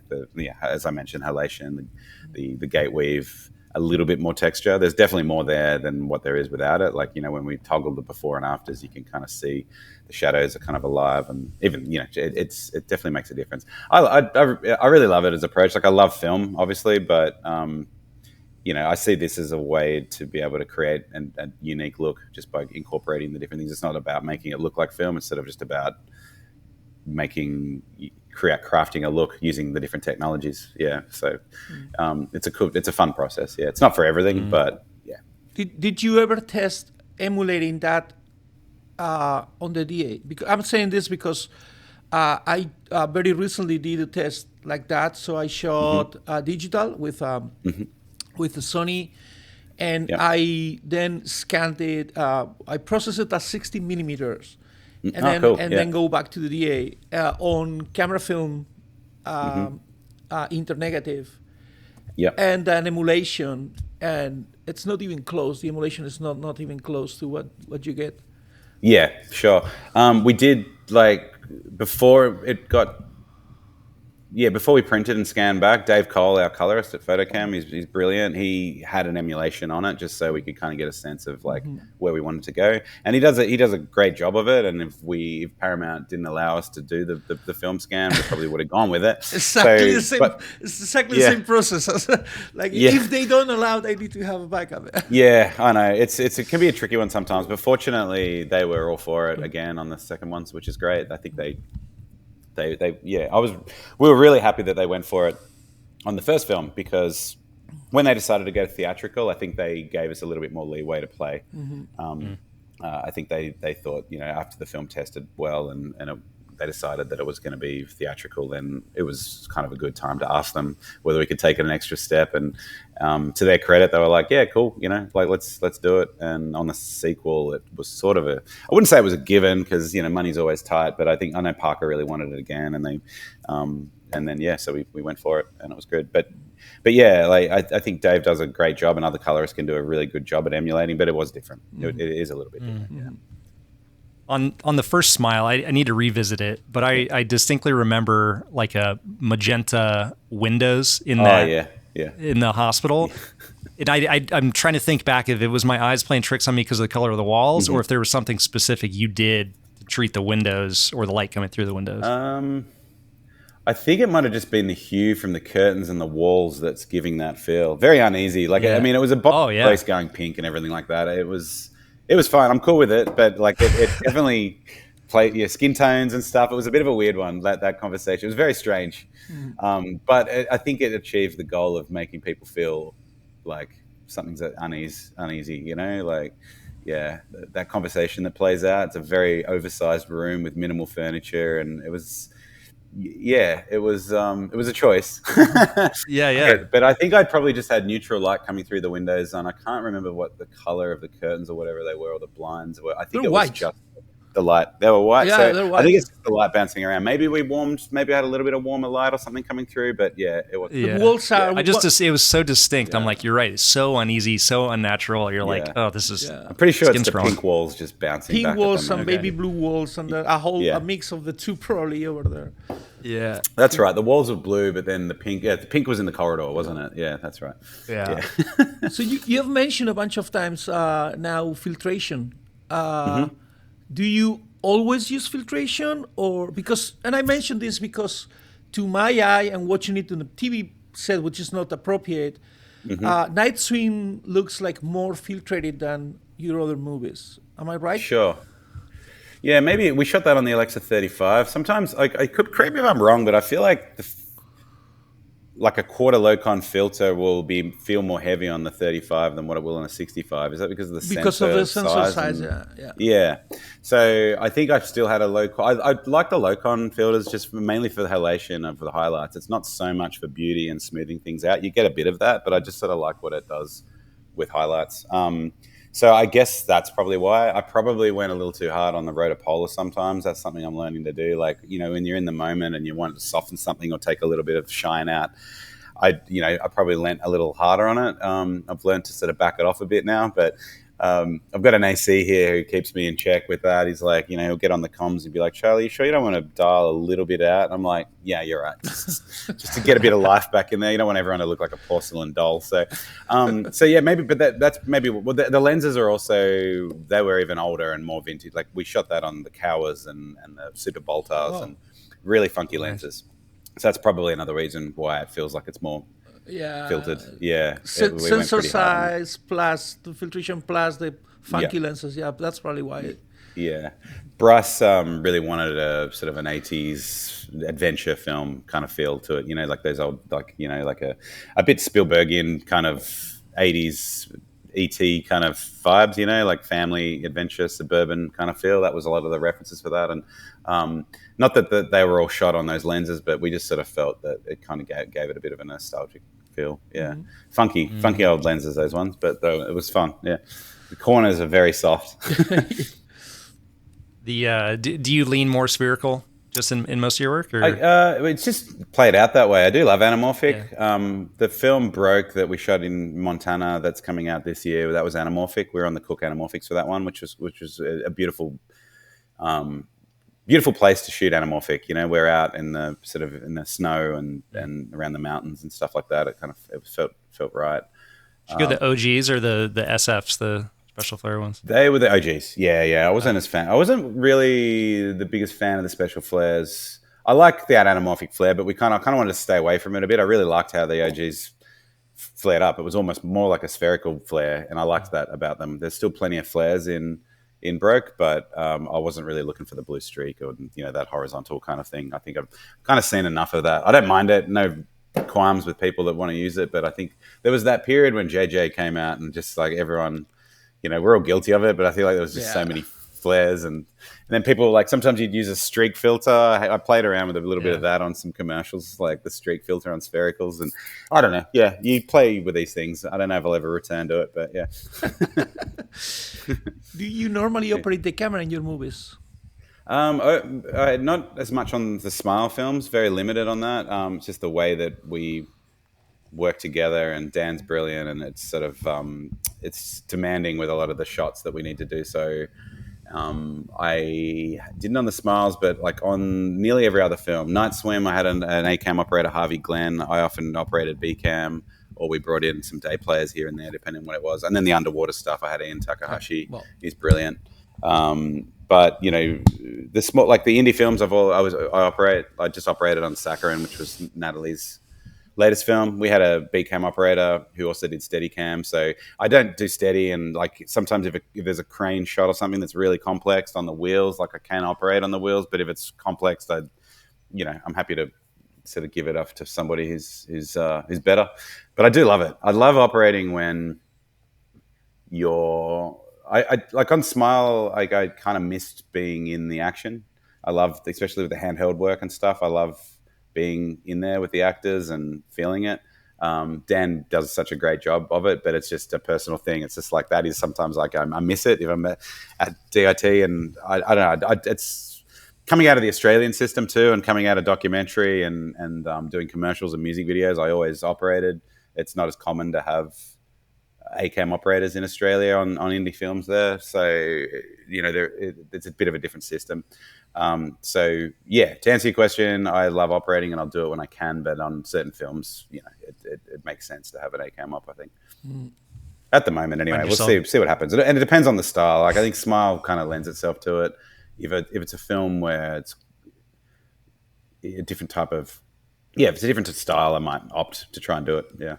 [SPEAKER 2] as I mentioned, halation, the gate weave, a little bit more texture. There's definitely more there than what there is without it. Like, when we toggle the before and afters, you can kind of see the shadows are kind of alive, and even, it definitely makes a difference. I really love it as approach. Like I love film, obviously, but, I see this as a way to be able to create a unique look just by incorporating the different things. It's not about making it look like film. It's sort of just about crafting a look using the different technologies. Yeah. So it's a fun process. Yeah. It's not for everything, but yeah.
[SPEAKER 1] Did you ever test emulating that on the DA? Because I'm saying this because I very recently did a test like that. So I shot digital with the Sony, and I then scanned it. I processed it at 60 millimeters. And then go back to the DA on camera film, internegative, and an emulation, and it's not even close. The emulation is not even close to what you get.
[SPEAKER 2] Yeah, sure. We did before we printed and scanned back, Dave Cole, our colorist at Photocam, he's brilliant. He had an emulation on it just so we could kind of get a sense of where we wanted to go. And he does a great job of it. And if Paramount didn't allow us to do the film scan, we probably would have gone with it.
[SPEAKER 1] It's exactly the same process. If they don't allow, they need to have a backup.
[SPEAKER 2] Yeah, I know. It can be a tricky one sometimes, but fortunately they were all for it again on the second ones, which is great. I think we were really happy that they went for it on the first film, because when they decided to go theatrical, I think they gave us a little bit more leeway to play. I think they thought, after the film tested well and they decided that it was going to be theatrical, then it was kind of a good time to ask them whether we could take it an extra step. And to their credit, they were like, yeah, cool, let's do it. And on the sequel, it was sort of I wouldn't say it was a given, because money's always tight, but I know Parker really wanted it again, and they so we went for it, and it was good. But yeah, I think Dave does a great job, and other colorists can do a really good job at emulating, but it was different. It is a little bit different. Yeah.
[SPEAKER 3] On the first Smile, I need to revisit it, but I distinctly remember like a magenta windows in in the hospital. And I'm trying to think back if it was my eyes playing tricks on me because of the color of the walls, or if there was something specific you did to treat the windows or the light coming through the windows.
[SPEAKER 2] I think it might have just been the hue from the curtains and the walls that's giving that feel. Very uneasy. It was a box place going pink and everything like that. It was fine. I'm cool with it, but like it definitely played skin tones and stuff. It was a bit of a weird one. That conversation, it was very strange, but I think it achieved the goal of making people feel like something's uneasy. You know, like that conversation that plays out. It's a very oversized room with minimal furniture, and it was. Yeah, it was a choice.
[SPEAKER 3] Yeah.
[SPEAKER 2] But I think I probably just had neutral light coming through the windows, and I can't remember what the color of the curtains or whatever they were, or the blinds were. I think it was just the light. They were white.
[SPEAKER 1] Yeah,
[SPEAKER 2] so
[SPEAKER 1] they're white.
[SPEAKER 2] I think it's just the light bouncing around. Maybe I had a little bit of warmer light or something coming through, but yeah, it was.
[SPEAKER 1] The walls are.
[SPEAKER 3] It was so distinct. I'm like, you're right. It's so uneasy, so unnatural. You're like, oh, this is.
[SPEAKER 2] I'm pretty sure it's the pink walls just bouncing.
[SPEAKER 1] Pink
[SPEAKER 2] back
[SPEAKER 1] walls and baby blue walls, and a mix of the two probably over there.
[SPEAKER 3] Yeah,
[SPEAKER 2] that's right. The walls were blue, but then the pink was in the corridor, wasn't it? Yeah, that's right.
[SPEAKER 3] Yeah.
[SPEAKER 1] So you have mentioned a bunch of times now filtration. Do you always use filtration, or because? And I mentioned this because, to my eye, and watching it on the TV set, which is not appropriate, Night Swim looks like more filtrated than your other movies. Am I right?
[SPEAKER 2] Sure. Yeah, maybe we shot that on the Alexa 35. Sometimes, I could, correct me if I'm wrong, but I feel like a quarter low-con filter will feel more heavy on the 35 than what it will on a 65. Is that because of the sensor size? Yeah. So I think I've still had a low-con. I like the low-con filters just mainly for the halation of the highlights. It's not so much for beauty and smoothing things out. You get a bit of that, but I just sort of like what it does with highlights. So I guess that's probably why. I probably went a little too hard on the rotopolar sometimes. That's something I'm learning to do. Like, when you're in the moment and you want to soften something or take a little bit of shine out, I probably lent a little harder on it. I've learned to sort of back it off a bit now, but I've got an AC here who keeps me in check with that. He's like, he'll get on the comms and be like, Charlie, you sure you don't want to dial a little bit out? And I'm like, yeah, you're right. Just to get a bit of life back in there. You don't want everyone to look like a porcelain doll. So yeah, maybe, but that's maybe, the lenses are also, they were even older and more vintage. Like we shot that on the Cowas and the Super Boltars and really funky lenses. So that's probably another reason why it feels like it's more filtered. Yeah.
[SPEAKER 1] Sensor size plus the filtration plus the funky lenses. Yeah, that's probably why.
[SPEAKER 2] Yeah. Bryce really wanted a sort of an 80s adventure film kind of feel to it, like those old, like a bit Spielbergian kind of 80s ET kind of vibes, like family adventure, suburban kind of feel. That was a lot of the references for that. And not that they were all shot on those lenses, but we just sort of felt that it kind of gave it a bit of a nostalgic feel. Yeah. Funky old lenses, those ones, but though it was fun. Yeah. The corners are very soft.
[SPEAKER 3] Do you lean more spherical just in most of your work? Or?
[SPEAKER 2] It's just played out that way. I do love anamorphic. Yeah. The film Broke that we shot in Montana that's coming out this year, that was anamorphic. We were on the Cook Anamorphics for that one, which was a beautiful beautiful place to shoot anamorphic. We're out in the sort of in the snow and around the mountains and stuff like that. It felt right.
[SPEAKER 3] Did you go the OGs or the SFs, the special flare ones?
[SPEAKER 2] They were the OGs. Yeah. I wasn't really the biggest fan of the special flares. I like the anamorphic flare, but I kind of wanted to stay away from it a bit. I really liked how the OGs flared up. It was almost more like a spherical flare, and I liked that about them. There's still plenty of flares in Broke, but I wasn't really looking for the blue streak or that horizontal kind of thing. I think I've kind of seen enough of that. I don't mind it. No qualms with people that want to use it, but I think there was that period when JJ came out and just like everyone, we're all guilty of it, but I feel like there was just so many flares and then people like sometimes you'd use a streak filter. I played around with a little bit of that on some commercials, like the streak filter on sphericals, and I don't know. Yeah, you play with these things. I don't know if I'll ever return to it, but yeah.
[SPEAKER 1] Do you normally operate the camera in your movies?
[SPEAKER 2] Not as much on the Smile films. Very limited on that. It's just the way that we work together, and Dan's brilliant, and it's sort of it's demanding with a lot of the shots that we need to do. So I didn't on the Smiles, but like on nearly every other film. Night Swim, I had an A-cam operator, Harvey Glenn. I often operated B-cam, or we brought in some day players here and there, depending on what it was. And then the underwater stuff, I had Ian Takahashi. He's brilliant. But the small, like the indie films, I just operated on Saccharin, which was Natalie's latest film, we had a B cam operator who also did Steadicam. So I don't do steady, and like sometimes if there's a crane shot or something that's really complex on the wheels, like I can operate on the wheels, but if it's complex, I'm happy to sort of give it up to somebody who's better. But I do love it. I love operating when I like on Smile, I kind of missed being in the action. I love, especially with the handheld work and stuff, I love being in there with the actors and feeling it. Dan does such a great job of it, but it's just a personal thing. It's just like that is sometimes like I miss it if I'm at DIT, and I don't know. It's coming out of the Australian system too, and coming out of documentary and doing commercials and music videos. I always operated. It's not as common to have ACAM operators in Australia on indie films there, so it's a bit of a different system. So yeah, to answer your question, I love operating and I'll do it when I can, but on certain films, it makes sense to have an ACAM op, I think. At the moment anyway. We'll see what happens, and it depends on the style. Like I think Smile kind of lends itself to it. If it's a film where it's a different type of if it's a different style, I might opt to try and do it. Yeah.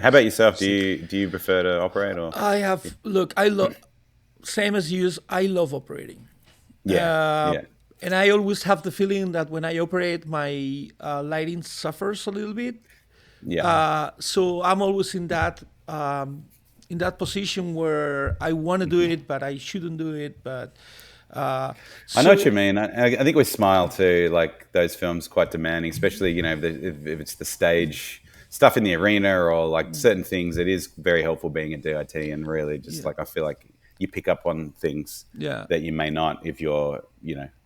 [SPEAKER 2] How about yourself? Do you prefer to operate, or?
[SPEAKER 1] I love, same as you. I love operating.
[SPEAKER 2] Yeah.
[SPEAKER 1] And I always have the feeling that when I operate, my lighting suffers a little bit.
[SPEAKER 2] Yeah.
[SPEAKER 1] So I'm always in that position where I want to do it, but I shouldn't do it. But
[SPEAKER 2] I know what you mean. I think with Smile too, like those films, quite demanding, especially if it's the stage stuff in the arena or like certain things. It is very helpful being at DIT, and really just like I feel like you pick up on things that you may not if you're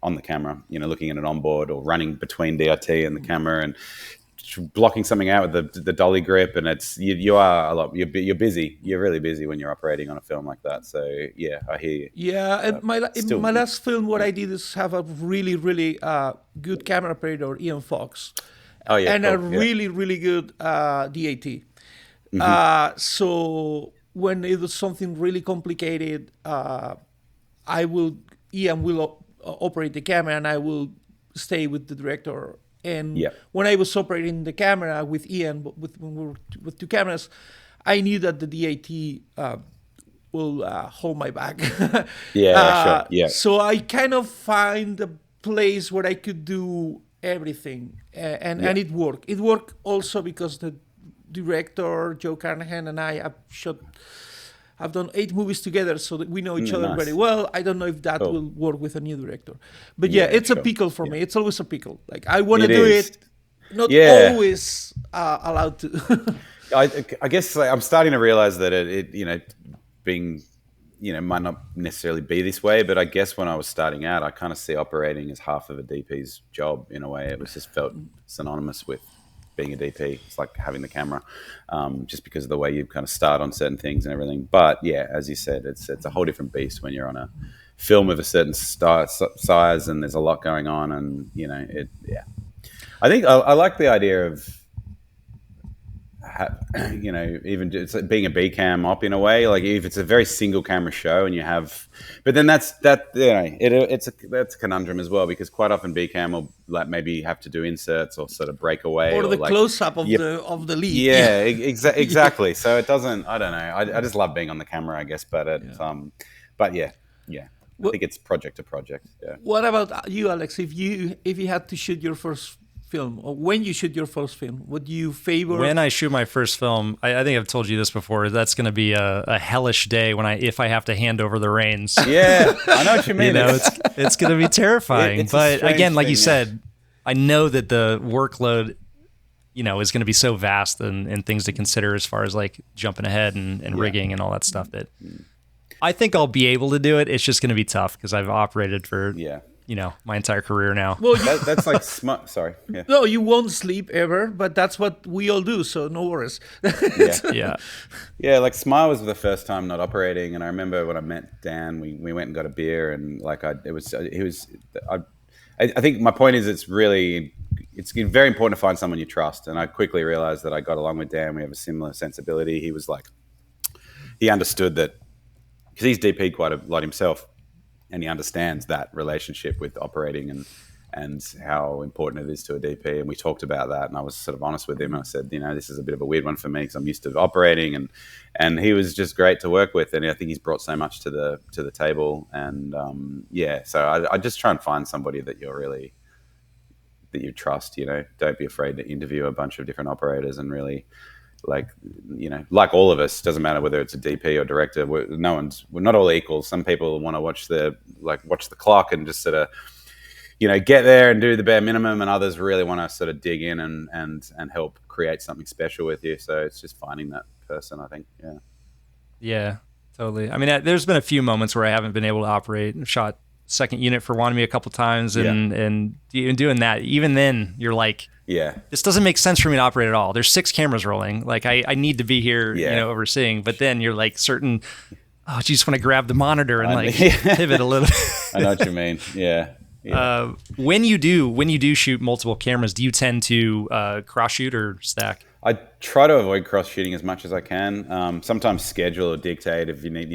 [SPEAKER 2] on the camera, looking at an onboard or running between DIT and the camera and blocking something out with the dolly grip, and you are a lot. You're busy. You're really busy when you're operating on a film like that. So yeah, I hear you.
[SPEAKER 1] Yeah, and my last film, what I did is have a really really good camera operator, Ian Fox.
[SPEAKER 2] Oh yeah,
[SPEAKER 1] and
[SPEAKER 2] cool.
[SPEAKER 1] a really really good DAT. So when it was something really complicated, Ian will operate the camera, and I will stay with the director. And when I was operating the camera with Ian, when we were with two cameras, I knew that the DAT will hold my back.
[SPEAKER 2] Sure. Yeah.
[SPEAKER 1] So I kind of find a place where I could do everything, and it worked. It worked also because the director Joe Carnahan and I have done 8 movies together, so that we know each other very well. I don't know if that will work with a new director, but it's a pickle for me. It's always a pickle. Like I want to do it, not always allowed to.
[SPEAKER 2] I guess I'm starting to realize that it being might not necessarily be this way, but I guess when I was starting out, I kind of see operating as half of a DP's job in a way. It was just felt synonymous with being a DP. It's like having the camera, just because of the way you kind of start on certain things and everything. But yeah, as you said, it's a whole different beast when you're on a film of a certain size and there's a lot going on, and I think I like the idea of even just like being a B cam op in a way, like if it's a very single camera show and you have, but then that's a conundrum as well, because quite often B cam will like maybe have to do inserts or sort of break away
[SPEAKER 1] or the
[SPEAKER 2] like,
[SPEAKER 1] close up of the lead.
[SPEAKER 2] Yeah, exactly. So it doesn't. I don't know. I just love being on the camera, I guess. But but yeah. I think it's project to project. Yeah.
[SPEAKER 1] What about you, Alex? If you had to shoot your first film, or when you shoot your first film, would you favor?
[SPEAKER 3] When I shoot my first film, I think I've told you this before. That's going to be a hellish day if I have to hand over the reins.
[SPEAKER 2] Yeah, I know what you mean.
[SPEAKER 3] It's going to be terrifying. But again, like you said, I know that the workload, is going to be so vast and things to consider as far as like jumping ahead and rigging and all that stuff that I think I'll be able to do it. It's just going to be tough because I've operated for my entire careire now.
[SPEAKER 1] Well,
[SPEAKER 2] that's like smart. Sorry. Yeah.
[SPEAKER 1] No, you won't sleep ever, but that's what we all do. So no worries.
[SPEAKER 2] Yeah. Like Smile was the first time not operating, and I remember when I met Dan, we went and got a beer, and like I think my point is it's very important to find someone you trust, and I quickly realized that I got along with Dan. We have a similar sensibility. He was like, he understood that because he's DP'd quite a lot himself. And he understands that relationship with operating, and and how important it is to a DP. And we talked about that, and I was sort of honest with him. And I said, this is a bit of a weird one for me because I'm used to operating, and he was just great to work with. And I think he's brought so much to the table. And so I just try and find somebody that that you trust. Don't be afraid to interview a bunch of different operators and really. Like all of us, doesn't matter whether it's a DP or director. We're not all equal. Some people want to watch the clock and just sort of, get there and do the bare minimum, and others really want to sort of dig in and help create something special with you. So it's just finding that person, I think. Yeah.
[SPEAKER 3] Yeah, totally. I mean, there's been a few moments where I haven't been able to operate. I've shot second unit for Wannabe a couple times, and doing that. Even then, you're like.
[SPEAKER 2] Yeah,
[SPEAKER 3] this doesn't make sense for me to operate at all. There's 6 cameras rolling. Like I need to be here, overseeing. But then you're like you just want to grab the monitor and pivot a little.
[SPEAKER 2] I know what you mean. Yeah.
[SPEAKER 3] When you do shoot multiple cameras, do you tend to cross shoot or stack?
[SPEAKER 2] I try to avoid cross shooting as much as I can. Sometimes schedule or dictate if you need,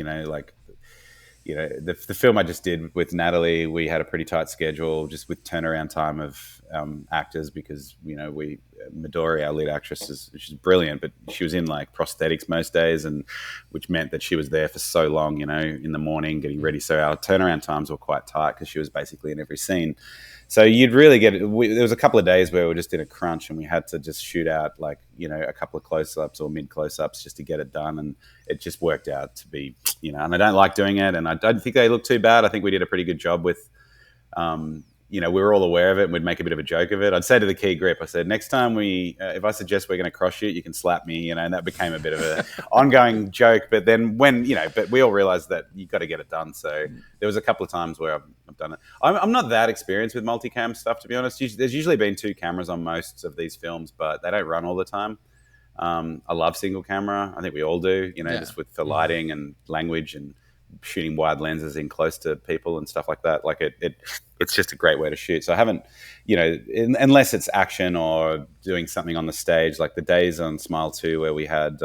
[SPEAKER 2] the film I just did with Natalie, we had a pretty tight schedule just with turnaround time of actors because, Midori, our lead actress, she's brilliant, but she was in like prosthetics most days, and which meant that she was there for so long, in the morning getting ready. So our turnaround times were quite tight because she was basically in every scene. So you'd really get there was a couple of days where we were just in a crunch and we had to just shoot out a couple of close-ups or mid close-ups just to get it done. And it just worked out to be, and I don't like doing it. And I don't think they look too bad. I think we did a pretty good job with, we were all aware of it and we'd make a bit of a joke of it. I'd say to the key grip, I said, next time if I suggest we're going to cross shoot, you can slap me, and that became a bit of an ongoing joke. But then but we all realized that you got to get it done. So there was a couple of times where I've done it. I'm not that experienced with multicam stuff, to be honest. There's usually been 2 cameras on most of these films, but they don't run all the time. I love single camera. I think we all do, just for lighting and language and shooting wide lenses in close to people and stuff like that. Like it's just a great way to shoot. So I haven't, unless it's action or doing something on the stage, like the days on Smile 2 where we had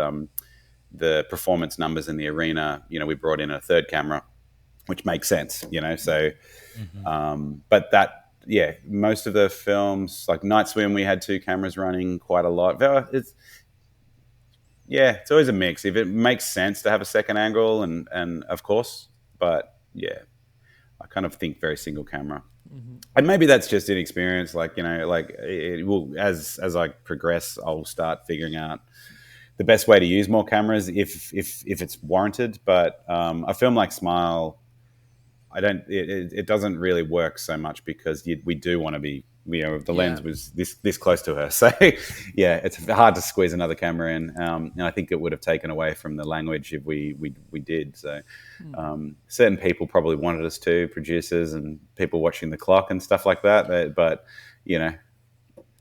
[SPEAKER 2] the performance numbers in the arena, we brought in a 3rd camera, which makes sense, so, but that, most of the films, like Night Swim, we had 2 cameras running quite a lot. It's always a mix. If it makes sense to have a second angle, and of course, but I kind of think very single camera. Mm-hmm. And maybe that's just inexperience. It will, as I progress, I'll start figuring out the best way to use more cameras if it's warranted. But a film like Smile, it doesn't really work so much because we do want to be. The lens was this close to her. So, it's hard to squeeze another camera in. And I think it would have taken away from the language if we did. So certain people probably wanted us to, producers and people watching the clock and stuff like that. But,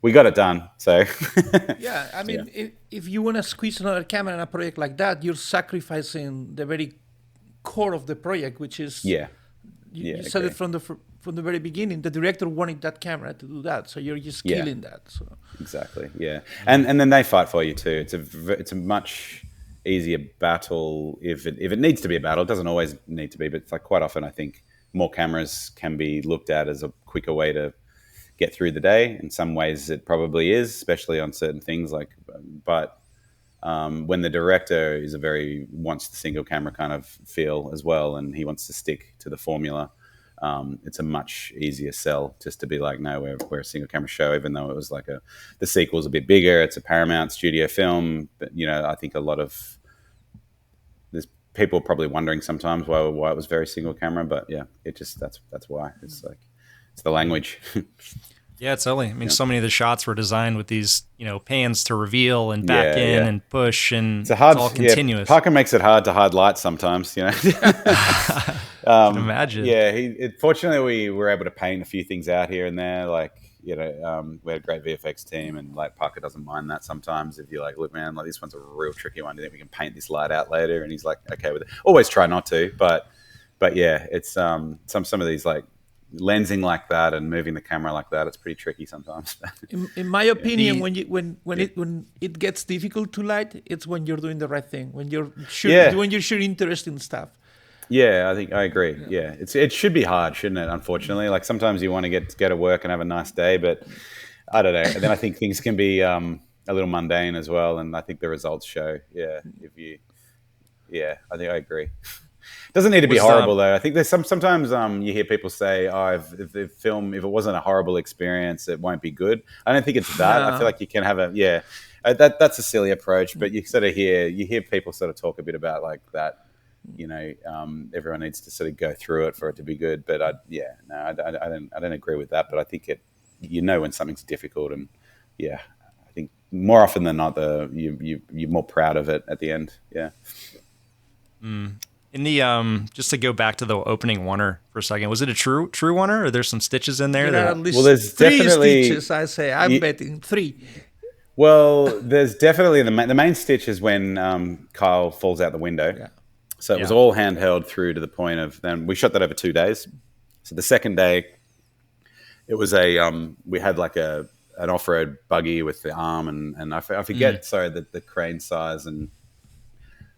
[SPEAKER 2] we got it done. So,
[SPEAKER 1] I mean, if you want to squeeze another camera in a project like that, you're sacrificing the very core of the project, which is... You said it from the very beginning. The director wanted that camera to do that, so you're just killing that. So
[SPEAKER 2] exactly, and then they fight for you too. It's a much easier battle if it needs to be a battle. It doesn't always need to be, but it's like quite often I think more cameras can be looked at as a quicker way to get through the day. In some ways, it probably is, especially on certain things. When the director wants the single camera kind of feel as well, and he wants to stick to the formula, it's a much easier sell just to be like, no, we're a single camera show, even though it was like the sequel's a bit bigger. It's a Paramount studio film, but I think there's people probably wondering sometimes why it was very single camera, but that's why. It's like it's the language.
[SPEAKER 3] Yeah, totally. I mean, so many of the shots were designed with these, pans to reveal and back in and push, and it's all continuous.
[SPEAKER 2] Parker makes it hard to hide lights sometimes,
[SPEAKER 3] I can imagine.
[SPEAKER 2] Fortunately, we were able to paint a few things out here and there. We had a great VFX team, and Parker doesn't mind that sometimes. If you're like, look, man, this one's a real tricky one. Do you think we can paint this light out later? And he's like, okay with it. Always try not to, but it's some of these lensing like that and moving the camera like that, it's pretty tricky sometimes.
[SPEAKER 1] In my opinion, when it gets difficult to light, it's when you're doing the right thing. When you're shooting interesting stuff.
[SPEAKER 2] Yeah, I think I agree. Yeah, it should be hard, shouldn't it? Unfortunately, like sometimes you want to go to work and have a nice day, but I don't know. And then I think things can be a little mundane as well, and I think the results show. Yeah, I think I agree. Doesn't need to be horrible though. I think there's sometimes you hear people say, "Oh, if the film, if it wasn't a horrible experience, it won't be good." I don't think it's that. I feel like you can have that's a silly approach, but you sort of hear people sort of talk a bit about like that. Everyone needs to sort of go through it for it to be good. But I don't agree with that. But I think when something's difficult, and I think more often than not, you're more proud of it at the end. Yeah.
[SPEAKER 3] In the just to go back to the opening oneer for a second, was it a true oneer, or there's some stitches in there?
[SPEAKER 1] At least
[SPEAKER 2] there's
[SPEAKER 1] three
[SPEAKER 2] definitely
[SPEAKER 1] stitches. I say I'm betting 3.
[SPEAKER 2] Well, there's definitely the main stitch is when Kyle falls out the window. Yeah. So it was all handheld through to the point of then we shot that over 2 days. So the second day, it was we had like an off-road buggy with the arm and I forget the crane size, and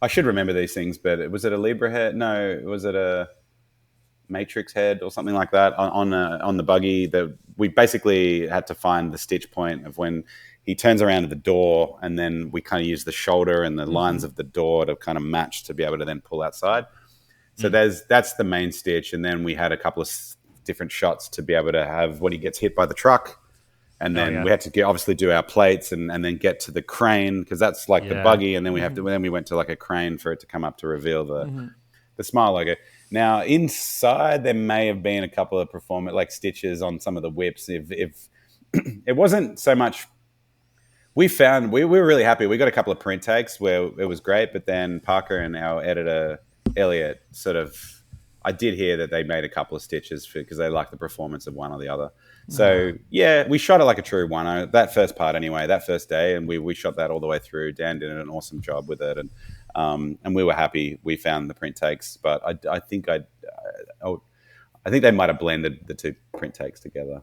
[SPEAKER 2] I should remember these things, but was it a Libra head? No, was it a Matrix head or something like that on the buggy? That we basically had to find the stitch point of when he turns around at the door, and then we kind of use the shoulder and the lines of the door to kind of match to be able to then pull outside. So that's the main stitch, and then we had a couple of different shots to be able to have when he gets hit by the truck. And then we had to obviously do our plates and then get to the crane, because that's like the buggy. And then we went to like a crane for it to come up to reveal the Smile logo. Now inside there may have been a couple of stitches on some of the whips. If it wasn't so much, we were really happy. We got a couple of print takes where it was great, but then Parker and our editor Elliot I did hear that they made a couple of stitches because they liked the performance of one or the other. So we shot it like a true one. That first part anyway, that first day, and we shot that all the way through. Dan did an awesome job with it, and we were happy. We found the print takes, but I think they might have blended the 2 print takes together.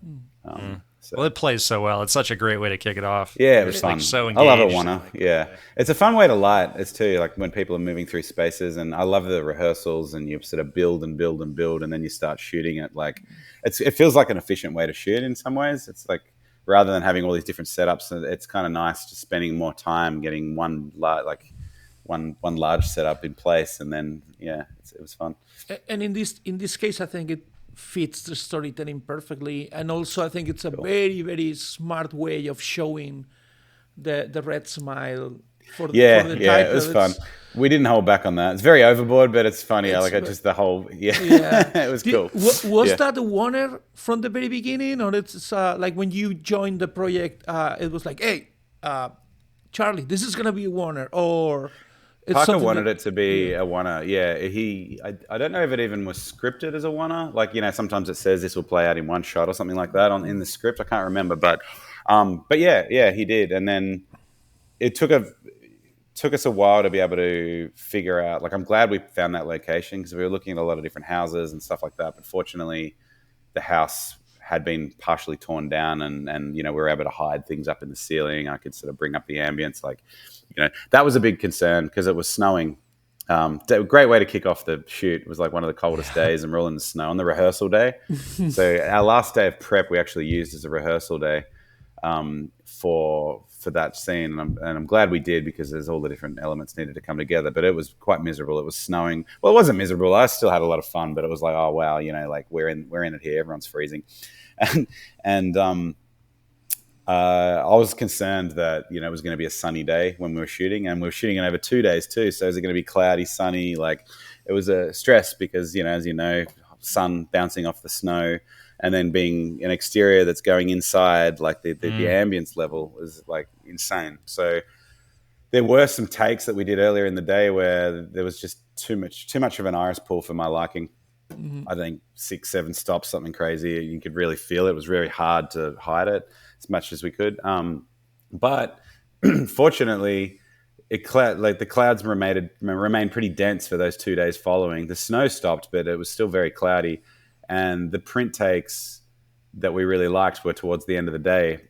[SPEAKER 3] Well, it plays so well. It's such a great way to kick it off.
[SPEAKER 2] Yeah, it was fun.
[SPEAKER 3] Like so engaged.
[SPEAKER 2] I love it, Wanna. Yeah, it's a fun way to light. It's too like when people are moving through spaces, and I love the rehearsals, and you sort of build and build and build, and then you start shooting it. Like it feels like an efficient way to shoot in some ways. It's like rather than having all these different setups, it's kind of nice just spending more time getting one large setup in place, and then it was fun.
[SPEAKER 1] And in this case, I think it fits the storytelling perfectly, and also I think it's a very, very smart way of showing the red smile for the title.
[SPEAKER 2] It was fun. We didn't hold back on that. It's very overboard, but it's funny. The whole it was cool.
[SPEAKER 1] Was that a oneer from the very beginning, or it's like when you joined the project, it was like, hey, Charlie, this is gonna be a oneer, or
[SPEAKER 2] Parker wanted it to be a oneer. Yeah, I don't know if it even was scripted as a oneer. Like, sometimes it says this will play out in one shot or something like that in the script. I can't remember, but yeah, he did. And then it took us a while to be able to figure out. Like, I'm glad we found that location because we were looking at a lot of different houses and stuff like that. But fortunately, the house had been partially torn down, and we were able to hide things up in the ceiling. I could sort of bring up the ambience, that was a big concern because it was snowing. A great way to kick off the shoot. It was like one of the coldest days, and we're all in the snow on the rehearsal day. So our last day of prep, we actually used as a rehearsal day for that scene, and I'm glad we did because there's all the different elements needed to come together. But it was quite miserable. It was snowing. Well, it wasn't miserable. I still had a lot of fun, but it was like, oh wow, we're in it here. Everyone's freezing, and I was concerned that it was going to be a sunny day when we were shooting, and we were shooting it over 2 days too. So is it going to be cloudy, sunny? Like, it was a stress because as sun bouncing off the snow, and then being an exterior that's going inside, like the ambience level is like insane. So there were some takes that we did earlier in the day where there was just too much of an iris pull for my liking. I think 6-7 stops, something crazy. You could really feel it. It was very hard to hide it as much as we could. But fortunately, the clouds remained pretty dense for those 2 days following. The snow stopped, but it was still very cloudy. And the print takes that we really liked were towards the end of the day.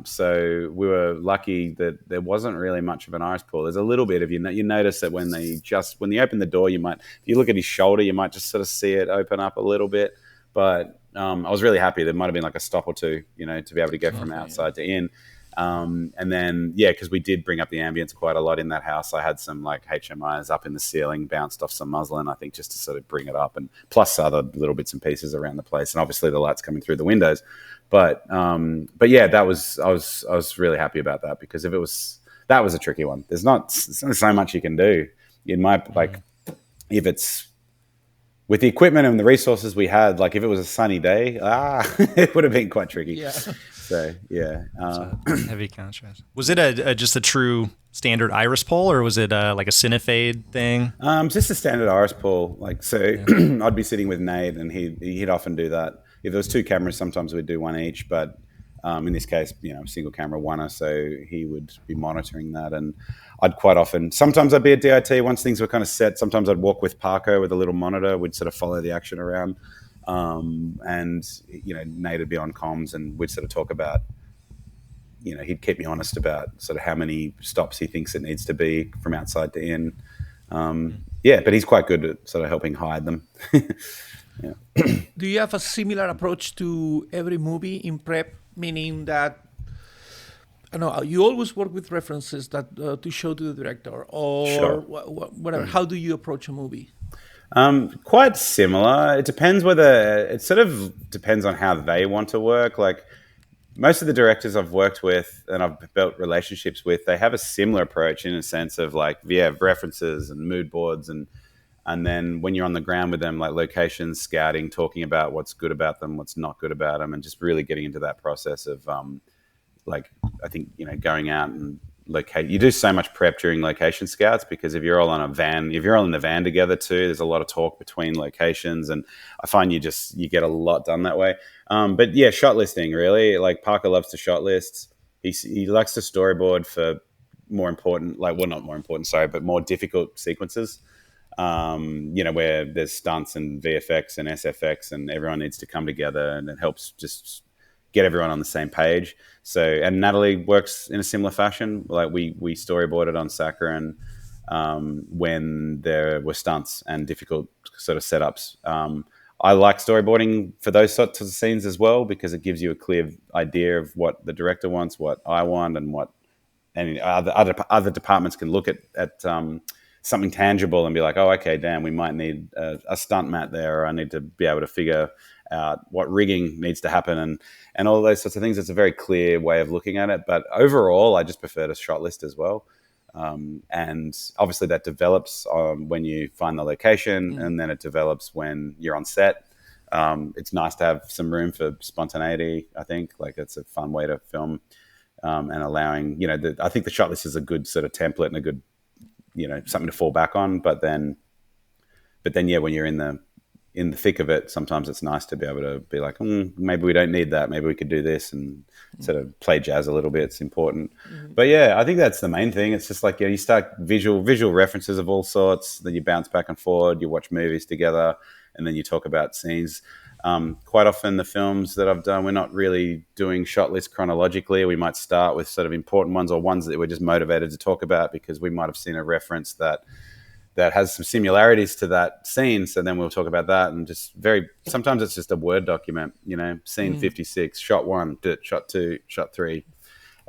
[SPEAKER 2] So we were lucky that there wasn't really much of an iris pull. There's a little bit of you notice that when you open the door, if you look at his shoulder, you might just sort of see it open up a little bit. But I was really happy. There might have been like a stop or two, to be able to go from outside to in. And then, because we did bring up the ambience quite a lot in that house. I had some like HMIs up in the ceiling, bounced off some muslin, I think, just to sort of bring it up, and plus other little bits and pieces around the place, and obviously the lights coming through the windows. But yeah, I was really happy about that, because that was a tricky one. There's not so much you can do in my if it's with the equipment and the resources we had. Like if it was a sunny day, it would have been quite tricky.
[SPEAKER 1] Yeah.
[SPEAKER 2] So yeah,
[SPEAKER 3] heavy contrast. Was it just a true standard iris pull, or was it like a cinefade thing?
[SPEAKER 2] Just a standard iris pull. I'd be sitting with Nate, and he'd often do that. If there was two cameras, sometimes we'd do one each. But in this case, single camera oneer, so he would be monitoring that, and I'd quite often. Sometimes I'd be at DIT once things were kind of set. Sometimes I'd walk with Parker with a little monitor. We'd sort of follow the action around. And Nate would be on comms, and we'd sort of talk about, he'd keep me honest about sort of how many stops he thinks it needs to be from outside to in. But he's quite good at sort of helping hide them. Yeah.
[SPEAKER 1] Do you have a similar approach to every movie in prep, meaning that, I know you always work with references that to show to the director, or
[SPEAKER 2] Sure.
[SPEAKER 1] whatever? How do you approach a movie?
[SPEAKER 2] Quite similar. It sort of depends on how they want to work. Like most of the directors I've worked with and I've built relationships with, they have a similar approach in a sense of references and mood boards, and then when you're on the ground with them, like locations, scouting, talking about what's good about them, what's not good about them, and just really getting into that process of I think going out and locate. You do so much prep during location scouts, because if you're all in the van together too, there's a lot of talk between locations, and I find you get a lot done that way. But yeah, shot listing really. Like Parker loves to shot list. He likes to storyboard for more important, not more important, sorry, but more difficult sequences. Where there's stunts and VFX and SFX, and everyone needs to come together, and it helps just get everyone on the same page. So, and Natalie works in a similar fashion. Like we storyboarded on Saccharin when there were stunts and difficult sort of setups. I like storyboarding for those sorts of scenes as well, because it gives you a clear idea of what the director wants, what I want, and what other departments can look at something tangible and be like, oh, okay, damn, we might need a stunt mat there, or I need to be able to figure out what rigging needs to happen, and all those sorts of things. It's a very clear way of looking at it. But overall, I just prefer to shot list as well. And obviously that develops when you find the location, and then it develops when you're on set. It's nice to have some room for spontaneity, I think. Like it's a fun way to film, and allowing, I think the shot list is a good sort of template and a good, something to fall back on. But then yeah, when you're in the thick of it, sometimes it's nice to be able to be like, maybe we don't need that. Maybe we could do this, and sort of play jazz a little bit. It's important. But yeah, I think that's the main thing. It's just like, you start visual references of all sorts. Then you bounce back and forward. You watch movies together, and then you talk about scenes. Quite often the films that I've done, we're not really doing shot lists chronologically. We might start with sort of important ones, or ones that we're just motivated to talk about because we might have seen a reference that has some similarities to that scene. So then we'll talk about that, and sometimes it's just a Word document, scene 56, shot 1, shot 2, shot 3.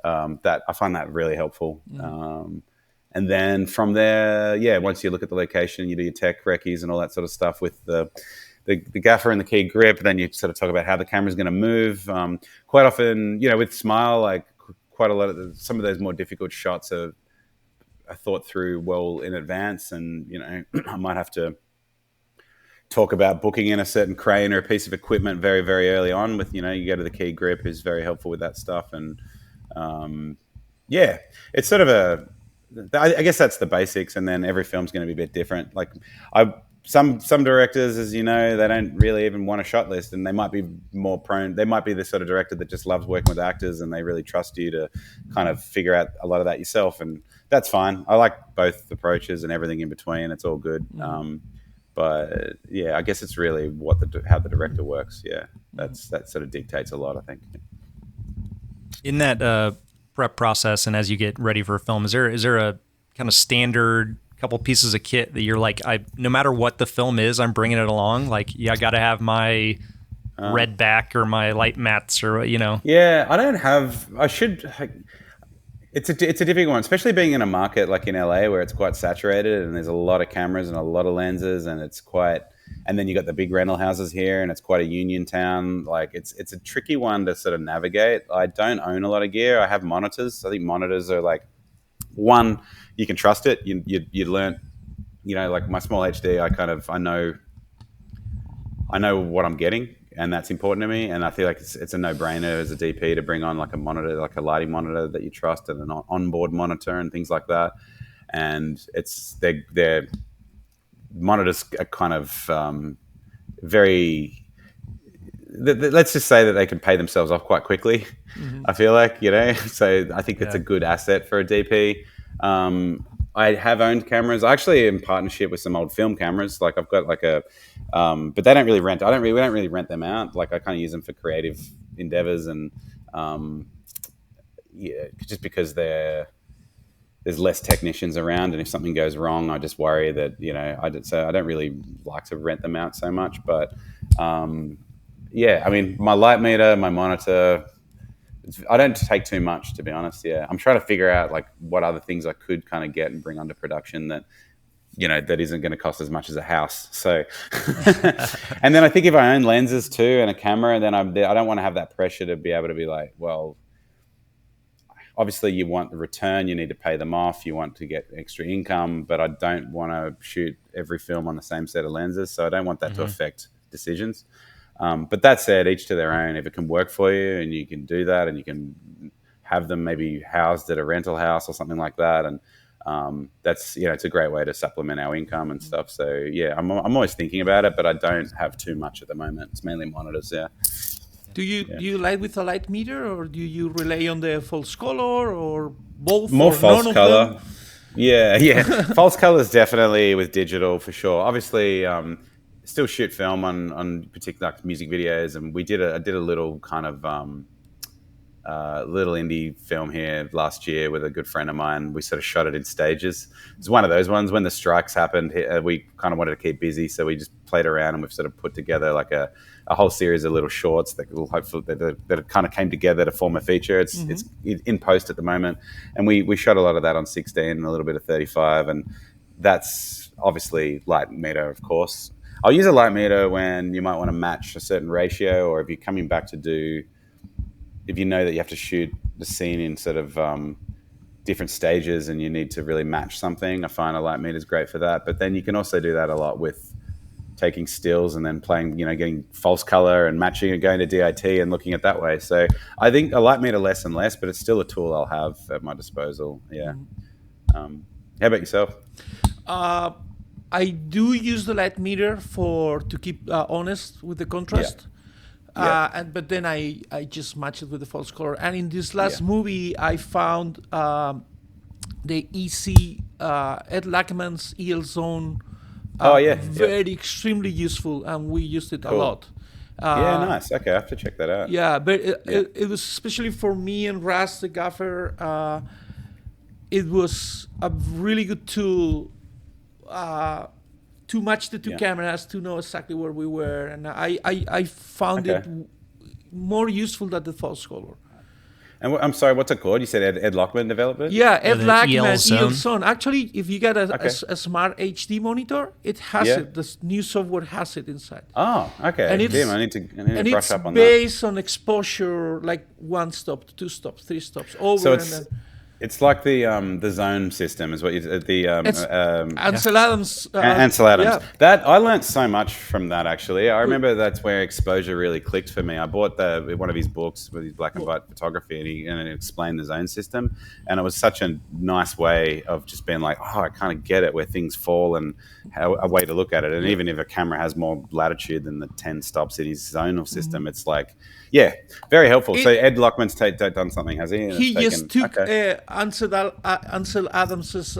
[SPEAKER 2] That I find that really helpful. And then from there, once you look at the location, you do your tech recce's and all that sort of stuff with the gaffer and the key grip. Then you sort of talk about how the camera's going to move. Quite often, with Smile, like quite a lot of some of those more difficult shots are thought through well in advance, and I might have to talk about booking in a certain crane or a piece of equipment very, very early on. With you go to the key grip, who's very helpful with that stuff, and it's sort of I guess that's the basics, and then every film's going to be a bit different. Like some directors, as you know, they don't really even want a shot list, and they might be more prone. They might be the sort of director that just loves working with actors, and they really trust you to kind of figure out a lot of that yourself, and that's fine. I like both approaches and everything in between. It's all good. But yeah, I guess it's really how the director works. Yeah, that sort of dictates a lot, I think.
[SPEAKER 3] In that prep process, and as you get ready for a film, is there a kind of standard couple pieces of kit that you're like, no matter what the film is, I'm bringing it along? Like, yeah, I got to have my red back or my light mats or
[SPEAKER 2] Yeah, I don't have. I should. It's a difficult one, especially being in a market like in LA where it's quite saturated and there's a lot of cameras and a lot of lenses and it's quite. And then you got the big rental houses here and it's quite a union town. Like it's a tricky one to sort of navigate. I don't own a lot of gear. I have monitors. I think monitors are like, one, you can trust it. You learn, like my small HD. I know what I'm getting, and that's important to me. And I feel like it's a no-brainer as a DP to bring on like a monitor, like a lighting monitor that you trust, and an onboard monitor and things like that. And they're monitors are kind of very. Let's just say that they can pay themselves off quite quickly. Mm-hmm. I feel like, so I think it's a good asset for a DP. I have owned cameras. I actually in partnership with some old film cameras. Like I've got like but they don't really rent. We don't really rent them out. Like I kind of use them for creative endeavors and just because there's less technicians around, and if something goes wrong, I just worry that so I don't really like to rent them out so much. But I mean, my light meter, my monitor. I don't take too much, to be honest. Yeah, I'm trying to figure out like what other things I could kind of get and bring onto production that that isn't going to cost as much as a house. So, and then I think if I own lenses too and a camera, then I don't want to have that pressure to be able to be like, well, obviously you want the return, you need to pay them off, you want to get extra income, but I don't want to shoot every film on the same set of lenses, so I don't want that to affect decisions. But that said, each to their own. If it can work for you and you can do that and you can have them maybe housed at a rental house or something like that, and that's it's a great way to supplement our income and stuff. So yeah, I'm always thinking about it, but I don't have too much at the moment. It's mainly monitors. Yeah.
[SPEAKER 1] Do you light with a light meter, or do you rely on the false color, or both?
[SPEAKER 2] More
[SPEAKER 1] or
[SPEAKER 2] false
[SPEAKER 1] none
[SPEAKER 2] color.
[SPEAKER 1] Of them?
[SPEAKER 2] Yeah. False colors definitely with digital for sure. Obviously. Still shoot film on particular music videos, and I did a little kind of little indie film here last year with a good friend of mine. We sort of shot it in stages. It's one of those ones when the strikes happened. We kind of wanted to keep busy, so we just played around and we've sort of put together like a whole series of little shorts that will hopefully that kind of came together to form a feature. It's in post at the moment, and we shot a lot of that on 16 and a little bit of 35, and that's obviously light meter, of course. I'll use a light meter when you might want to match a certain ratio, or if you're coming back if you know that you have to shoot the scene in sort of different stages and you need to really match something. I find a light meter is great for that. But then you can also do that a lot with taking stills and then playing, getting false color and matching and going to DIT and looking at that way. So I think a light meter less and less, but it's still a tool I'll have at my disposal. Yeah. How about yourself?
[SPEAKER 1] I do use the light meter to keep honest with the contrast. Yeah. But then I just match it with the false color. And in this last movie, I found the Ed Lachman's EL Zone extremely useful, and we used it a lot.
[SPEAKER 2] Nice. Okay, I have to check that out.
[SPEAKER 1] Yeah, but it was especially for me and Ras, the gaffer, it was a really good tool to match the two cameras, to know exactly where we were, and I found it more useful than the false color.
[SPEAKER 2] And I'm sorry, what's it called? You said Ed Lachman developed it?
[SPEAKER 1] Yeah, Ed Lachman, EL Zone. Actually, if you get a smart HD monitor, it has it. The new software has it inside.
[SPEAKER 2] Oh, okay.
[SPEAKER 1] And
[SPEAKER 2] I need to brush up on
[SPEAKER 1] that. And it's based on exposure, like 1 stop, 2 stops, 3 stops, over and then.
[SPEAKER 2] It's like the zone system, is what
[SPEAKER 1] Ansel Adams.
[SPEAKER 2] Ansel Adams.
[SPEAKER 1] Yeah.
[SPEAKER 2] That I learned so much from that. Actually, I remember that's where exposure really clicked for me. I bought one of his books with his black and white photography, and it explained the zone system, and it was such a nice way of just being like, I kind of get it where things fall, and a way to look at it. And even if a camera has more latitude than the 10 stops in his zonal system, it's like. Yeah, very helpful. So Ed Lachman's done something, has he?
[SPEAKER 1] He just took Ansel Adams's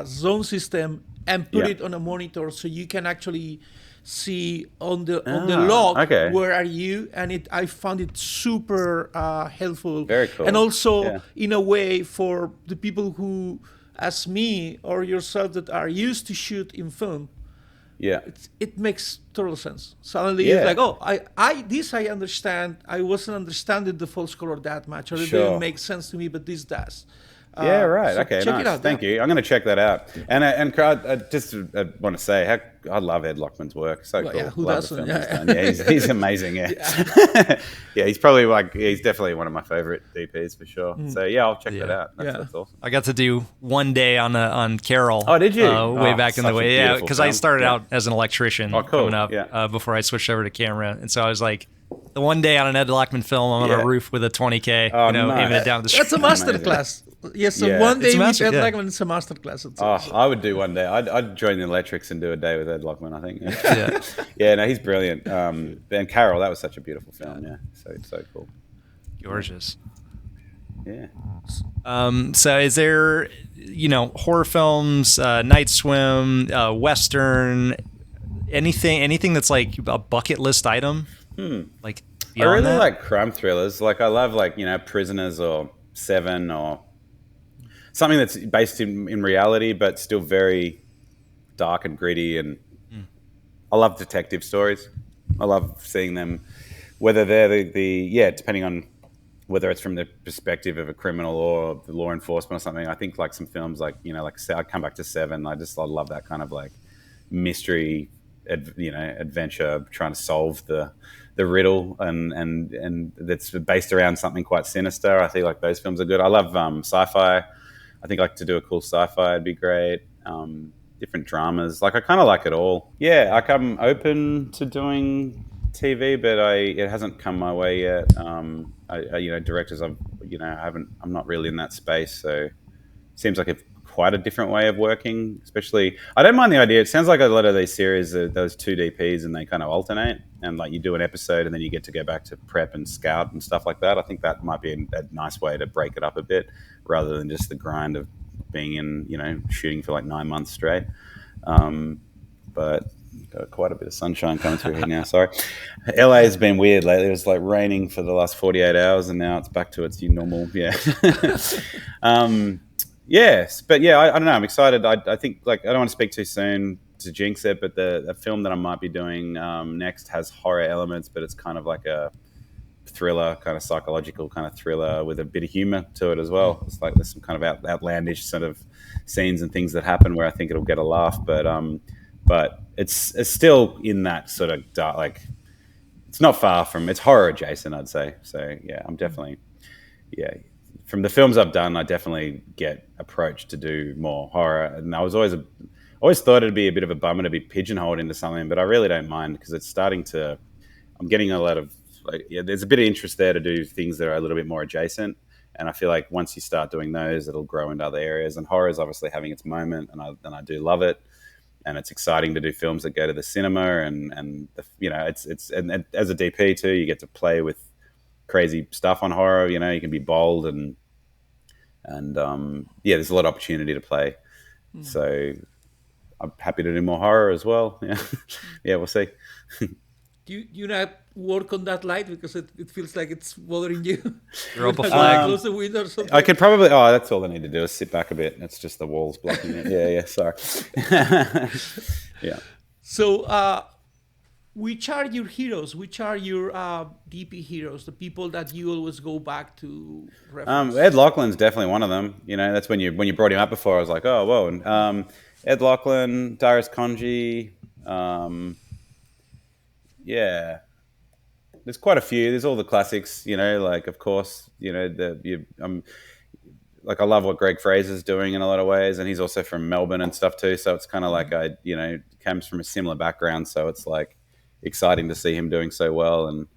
[SPEAKER 1] zone system and put it on a monitor, so you can actually see on the log,
[SPEAKER 2] okay.
[SPEAKER 1] where are you, and I found it super helpful.
[SPEAKER 2] Very cool.
[SPEAKER 1] And also, in a way, for the people who, as me or yourself, that are used to shoot in film, it makes total sense. Suddenly it's like, oh, I understand. I wasn't understanding the false color that much, or it didn't make sense to me, but this does.
[SPEAKER 2] Yeah, right.
[SPEAKER 1] So
[SPEAKER 2] okay,
[SPEAKER 1] check
[SPEAKER 2] nice.
[SPEAKER 1] it out.
[SPEAKER 2] Thank you. I'm going to check that out. And I just want to say, I love Ed Lachman's work. So cool.
[SPEAKER 1] Yeah, who
[SPEAKER 2] love
[SPEAKER 1] doesn't?
[SPEAKER 2] He's amazing. Yeah, he's probably he's definitely one of my favorite DPs for sure. So I'll check that out. That's awesome.
[SPEAKER 3] I got to do one day on Carol.
[SPEAKER 2] Oh, did you?
[SPEAKER 3] Way back in the way. Yeah, because I started out as an electrician
[SPEAKER 2] coming
[SPEAKER 3] up before I switched over to camera, and so I was like, the one day on an Ed Lachman film, I'm on a roof with a 20K, aiming it down the street.
[SPEAKER 1] That's a masterclass. Yes, so one day with Ed Lachman, it's a masterclass.
[SPEAKER 2] I would do one day. I'd join the Electrics and do a day with Ed Lachman, I think. No, he's brilliant. And Carol, that was such a beautiful film. Yeah, so cool.
[SPEAKER 3] Gorgeous.
[SPEAKER 2] Yeah.
[SPEAKER 3] So is there, horror films, Night Swim, Western, anything that's like a bucket list item? Like
[SPEAKER 2] I really like crime thrillers. Like I love Prisoners or Seven or something that's based in reality but still very dark and gritty. And I love detective stories. I love seeing them, whether they're depending on whether it's from the perspective of a criminal or the law enforcement or something. I think like some films like I come back to Seven. I love that kind of like mystery, adventure, trying to solve the riddle and that's based around something quite sinister. I think like those films are good. I love sci-fi. I think like to do a cool sci-fi would be great. Different dramas. Like I kind of like it all. Yeah, like I'm open to doing TV, but it hasn't come my way yet. Directors I'm not really in that space, so it seems like quite a different way of working. Especially, I don't mind the idea. It sounds like a lot of these series are those two DPs and they kind of alternate, and like you do an episode and then you get to go back to prep and scout and stuff like that. I think that might be a nice way to break it up a bit, rather than just the grind of being in shooting for like 9 months straight. But got quite a bit of sunshine coming through here now. Sorry, LA has been weird lately. It was like raining for the last 48 hours, and now it's back to its normal. Yes, but I don't know. I'm excited. I think I don't want to speak too soon to jinx it, but the film that I might be doing next has horror elements, but it's kind of like a thriller, kind of psychological kind of thriller with a bit of humor to it as well. It's like there's some kind of outlandish sort of scenes and things that happen where I think it'll get a laugh, but it's still in that sort of dark, like it's not far from, it's horror adjacent, I'd say. So I'm definitely from the films I've done, I definitely get approached to do more horror, and I was always thought it'd be a bit of a bummer to be pigeonholed into something, but I really don't mind because it's starting to. I'm getting a lot of there's a bit of interest there to do things that are a little bit more adjacent, and I feel like once you start doing those, it'll grow into other areas. And horror is obviously having its moment, and I do love it, and it's exciting to do films that go to the cinema, and it's as a DP too, you get to play with crazy stuff on horror. You can be bold and there's a lot of opportunity to play. So I'm happy to do more horror as well. We'll see.
[SPEAKER 1] Do you not work on that light because it feels like it's bothering you?
[SPEAKER 3] You're up a flag.
[SPEAKER 1] Close the window or something.
[SPEAKER 2] I could probably. Oh, that's all I need to do is sit back a bit. It's just the walls blocking it. Yeah. Sorry. Yeah.
[SPEAKER 1] So, which are your heroes? Which are your DP heroes? The people that you always go back to reference?
[SPEAKER 2] Ed Lachlan's definitely one of them. That's when you brought him up before. I was like, oh, whoa. And, Ed Lachlan, Darius Konji. There's quite a few. There's all the classics. Of course, I love what Greg Fraser's doing in a lot of ways, and he's also from Melbourne and stuff too. So it's kind of like comes from a similar background. So it's like exciting to see him doing so well and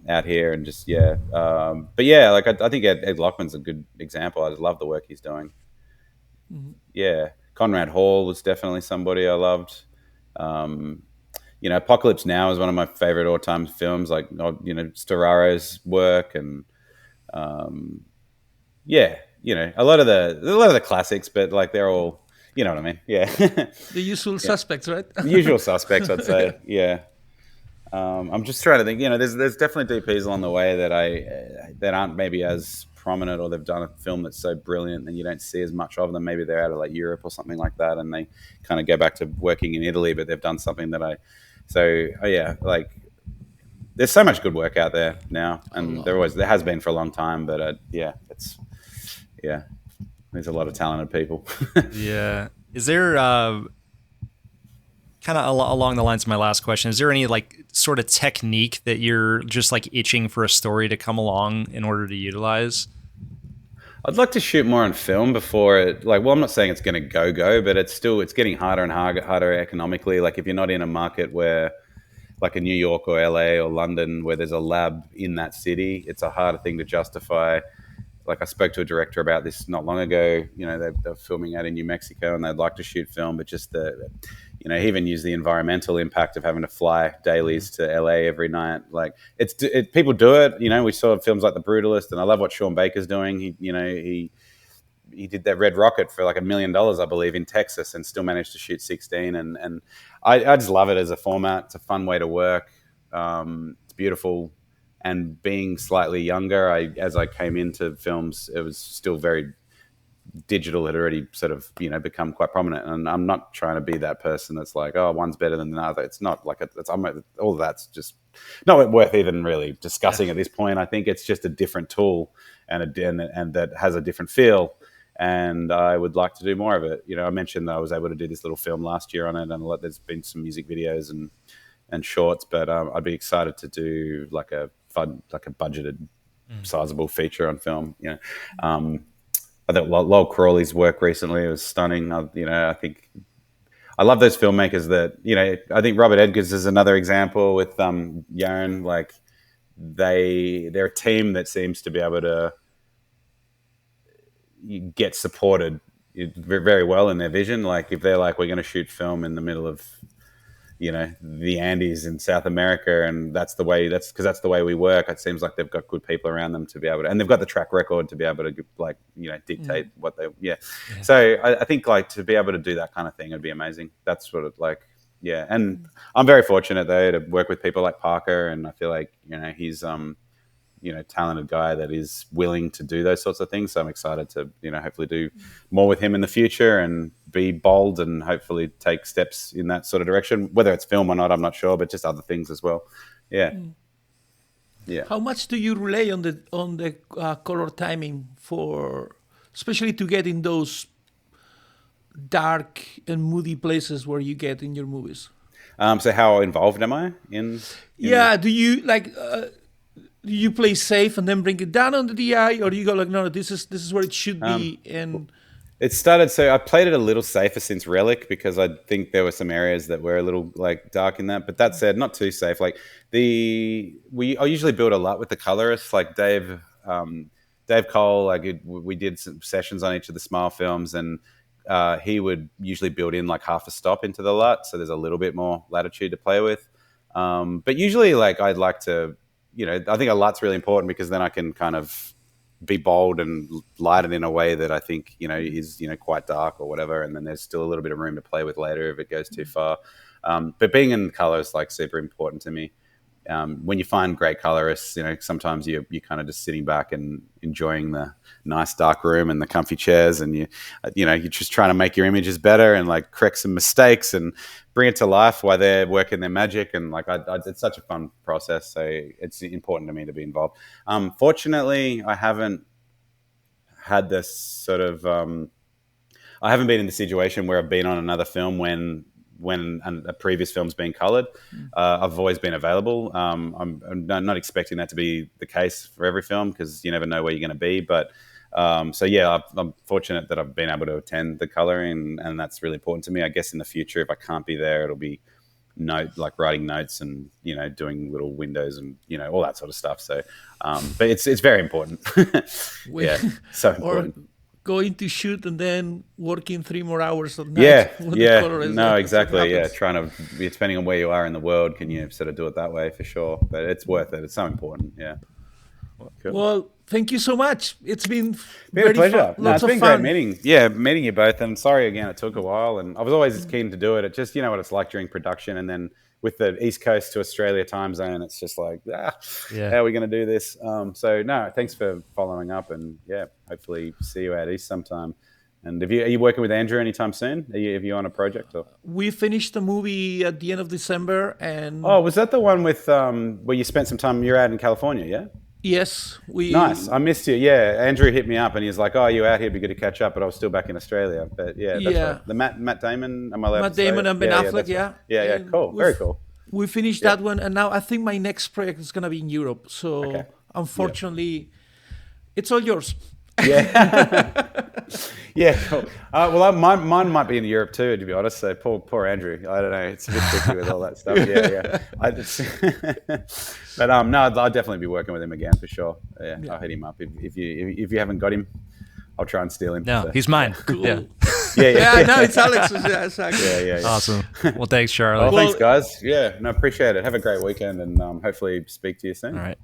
[SPEAKER 2] out here and just I think Ed Lachman's a good example. I just love the work he's doing. Conrad Hall was definitely somebody I loved. Apocalypse Now is one of my favorite all-time films, like Storaro's work and a lot of the classics, but like they're all You know what I mean? Yeah.
[SPEAKER 1] The usual suspects, right?
[SPEAKER 2] Usual suspects, I'd say. Yeah. I'm just trying to think. There's definitely DPs along the way that aren't maybe as prominent, or they've done a film that's so brilliant and you don't see as much of them. Maybe they're out of like Europe or something like that, and they kind of go back to working in Italy, but they've done something that like there's so much good work out there now, and there has been for a long time. But there's a lot of talented people.
[SPEAKER 3] Yeah. Is there kind of along the lines of my last question, is there any like sort of technique that you're just like itching for a story to come along in order to utilize?
[SPEAKER 2] I'd like to shoot more on film before it. Like, well, I'm not saying it's going to go, but it's getting harder and harder economically. Like, if you're not in a market where, like, a New York or LA or London, where there's a lab in that city, it's a harder thing to justify. Like, I spoke to a director about this not long ago. They're filming out in New Mexico, and they'd like to shoot film, but just he even used the environmental impact of having to fly dailies to LA every night. Like, people do it. We saw films like The Brutalist, and I love what Sean Baker's doing. He did that Red Rocket for like $1 million, I believe, in Texas, and still managed to shoot 16. And I just love it as a format. It's a fun way to work. It's beautiful. And being slightly younger, as I came into films, it was still very digital. Had already sort of become quite prominent, and I'm not trying to be that person that's like, oh, one's better than another. It's not like all of that's just not worth even really discussing at this point. I think it's just a different tool and that has a different feel, and I would like to do more of it. I mentioned that I was able to do this little film last year on it, and there's been some music videos and shorts, but I'd be excited to do like a budgeted, sizable feature on film. I thought Lol Crawley's work recently was stunning. I think I love those filmmakers that, I think Robert Edgers is another example with Yaron. Like, they're a team that seems to be able to get supported very well in their vision. Like, if they're like, we're going to shoot film in the middle of the Andes in South America, and that's the way we work. It seems like they've got good people around them to be able to, and they've got the track record to be able to dictate what they. Yeah. So I think like to be able to do that kind of thing would be amazing. That's what it like. Yeah. And I'm very fortunate though to work with people like Parker, and I feel like, he's talented guy that is willing to do those sorts of things. So I'm excited to, hopefully do more with him in the future and be bold and hopefully take steps in that sort of direction. Whether it's film or not, I'm not sure, but just other things as well. Yeah. Yeah.
[SPEAKER 1] How much do you rely on the color timing especially to get in those dark and moody places where you get in your movies?
[SPEAKER 2] So how involved am I in
[SPEAKER 1] do you like... do you play safe and then bring it down on the DI, or do you go like, no, this is where it should be? And
[SPEAKER 2] it started. So I played it a little safer since Relic, because I think there were some areas that were a little like dark in that. But that said, not too safe. Like I usually build a lot with the colorists, like Dave Cole. Like we did some sessions on each of the Smile films, and he would usually build in like half a stop into the LUT, so there's a little bit more latitude to play with. But usually, like I'd like to. I think a LUT's really important, because then I can kind of be bold and light it in a way that I think, is, quite dark or whatever. And then there's still a little bit of room to play with later if it goes too far. But being in color is like super important to me. When you find great colorists, sometimes you're kind of just sitting back and enjoying the nice dark room and the comfy chairs, and you're just trying to make your images better and like correct some mistakes and bring it to life while they're working their magic. And like it's such a fun process, so it's important to me to be involved. Fortunately, I haven't had this sort of I haven't been in the situation where I've been on another film when a previous film's been colored. I've always been available. I'm not expecting that to be the case for every film, because you never know where you're going to be. But so yeah, I'm fortunate that I've been able to attend the coloring, and that's really important to me. I guess in the future, if I can't be there, it'll be writing notes and doing little windows and all that sort of stuff. So, but it's very important. Yeah, so important.
[SPEAKER 1] Or going to shoot and then working 3 more hours at night.
[SPEAKER 2] No, exactly. Yeah, depending on where you are in the world, can you sort of do it that way for sure? But it's worth it. It's so important. Yeah.
[SPEAKER 1] Cool. Well, thank you so much. It's been
[SPEAKER 2] a pleasure.
[SPEAKER 1] Lots
[SPEAKER 2] it's been
[SPEAKER 1] of fun.
[SPEAKER 2] great meeting. Yeah, meeting you both. And sorry again, it took a while. And I was always keen to do it. It just, you know what it's like during production. And then with the East Coast to Australia time zone, it's just like, how are we going to do this? So no, thanks for following up. And yeah, hopefully see you out East sometime. And are you working with Andrew anytime soon? Are you on a project? Or?
[SPEAKER 1] We finished the movie at the end of December, and
[SPEAKER 2] was that the one with where you spent some time? You're out in California, yeah?
[SPEAKER 1] Yes,
[SPEAKER 2] Nice. I missed you. Yeah, Andrew hit me up and he's like, "Oh, you out here? It'd be good to catch up." But I was still back in Australia. But yeah, that's right. The Matt Damon. Am I allowed to say
[SPEAKER 1] Damon
[SPEAKER 2] it?
[SPEAKER 1] and Ben Affleck.
[SPEAKER 2] Yeah. Cool. Very cool.
[SPEAKER 1] We finished that one, and now I think my next project is gonna be in Europe. So unfortunately, it's all yours.
[SPEAKER 2] Yeah. Yeah. Cool. Well, mine might be in Europe too, to be honest. So poor Andrew. I don't know. It's a bit tricky with all that stuff. Yeah. But no, I'll definitely be working with him again for sure. Yeah. I'll hit him up if you haven't got him. I'll try and steal him.
[SPEAKER 3] No, he's mine. Cool.
[SPEAKER 1] Yeah. No, it's Alex. Yeah, exactly.
[SPEAKER 2] Yeah.
[SPEAKER 3] Awesome. Well, thanks, Charlie.
[SPEAKER 2] Thanks, guys. Yeah. No, appreciate it. Have a great weekend, and hopefully speak to you soon.
[SPEAKER 3] All right.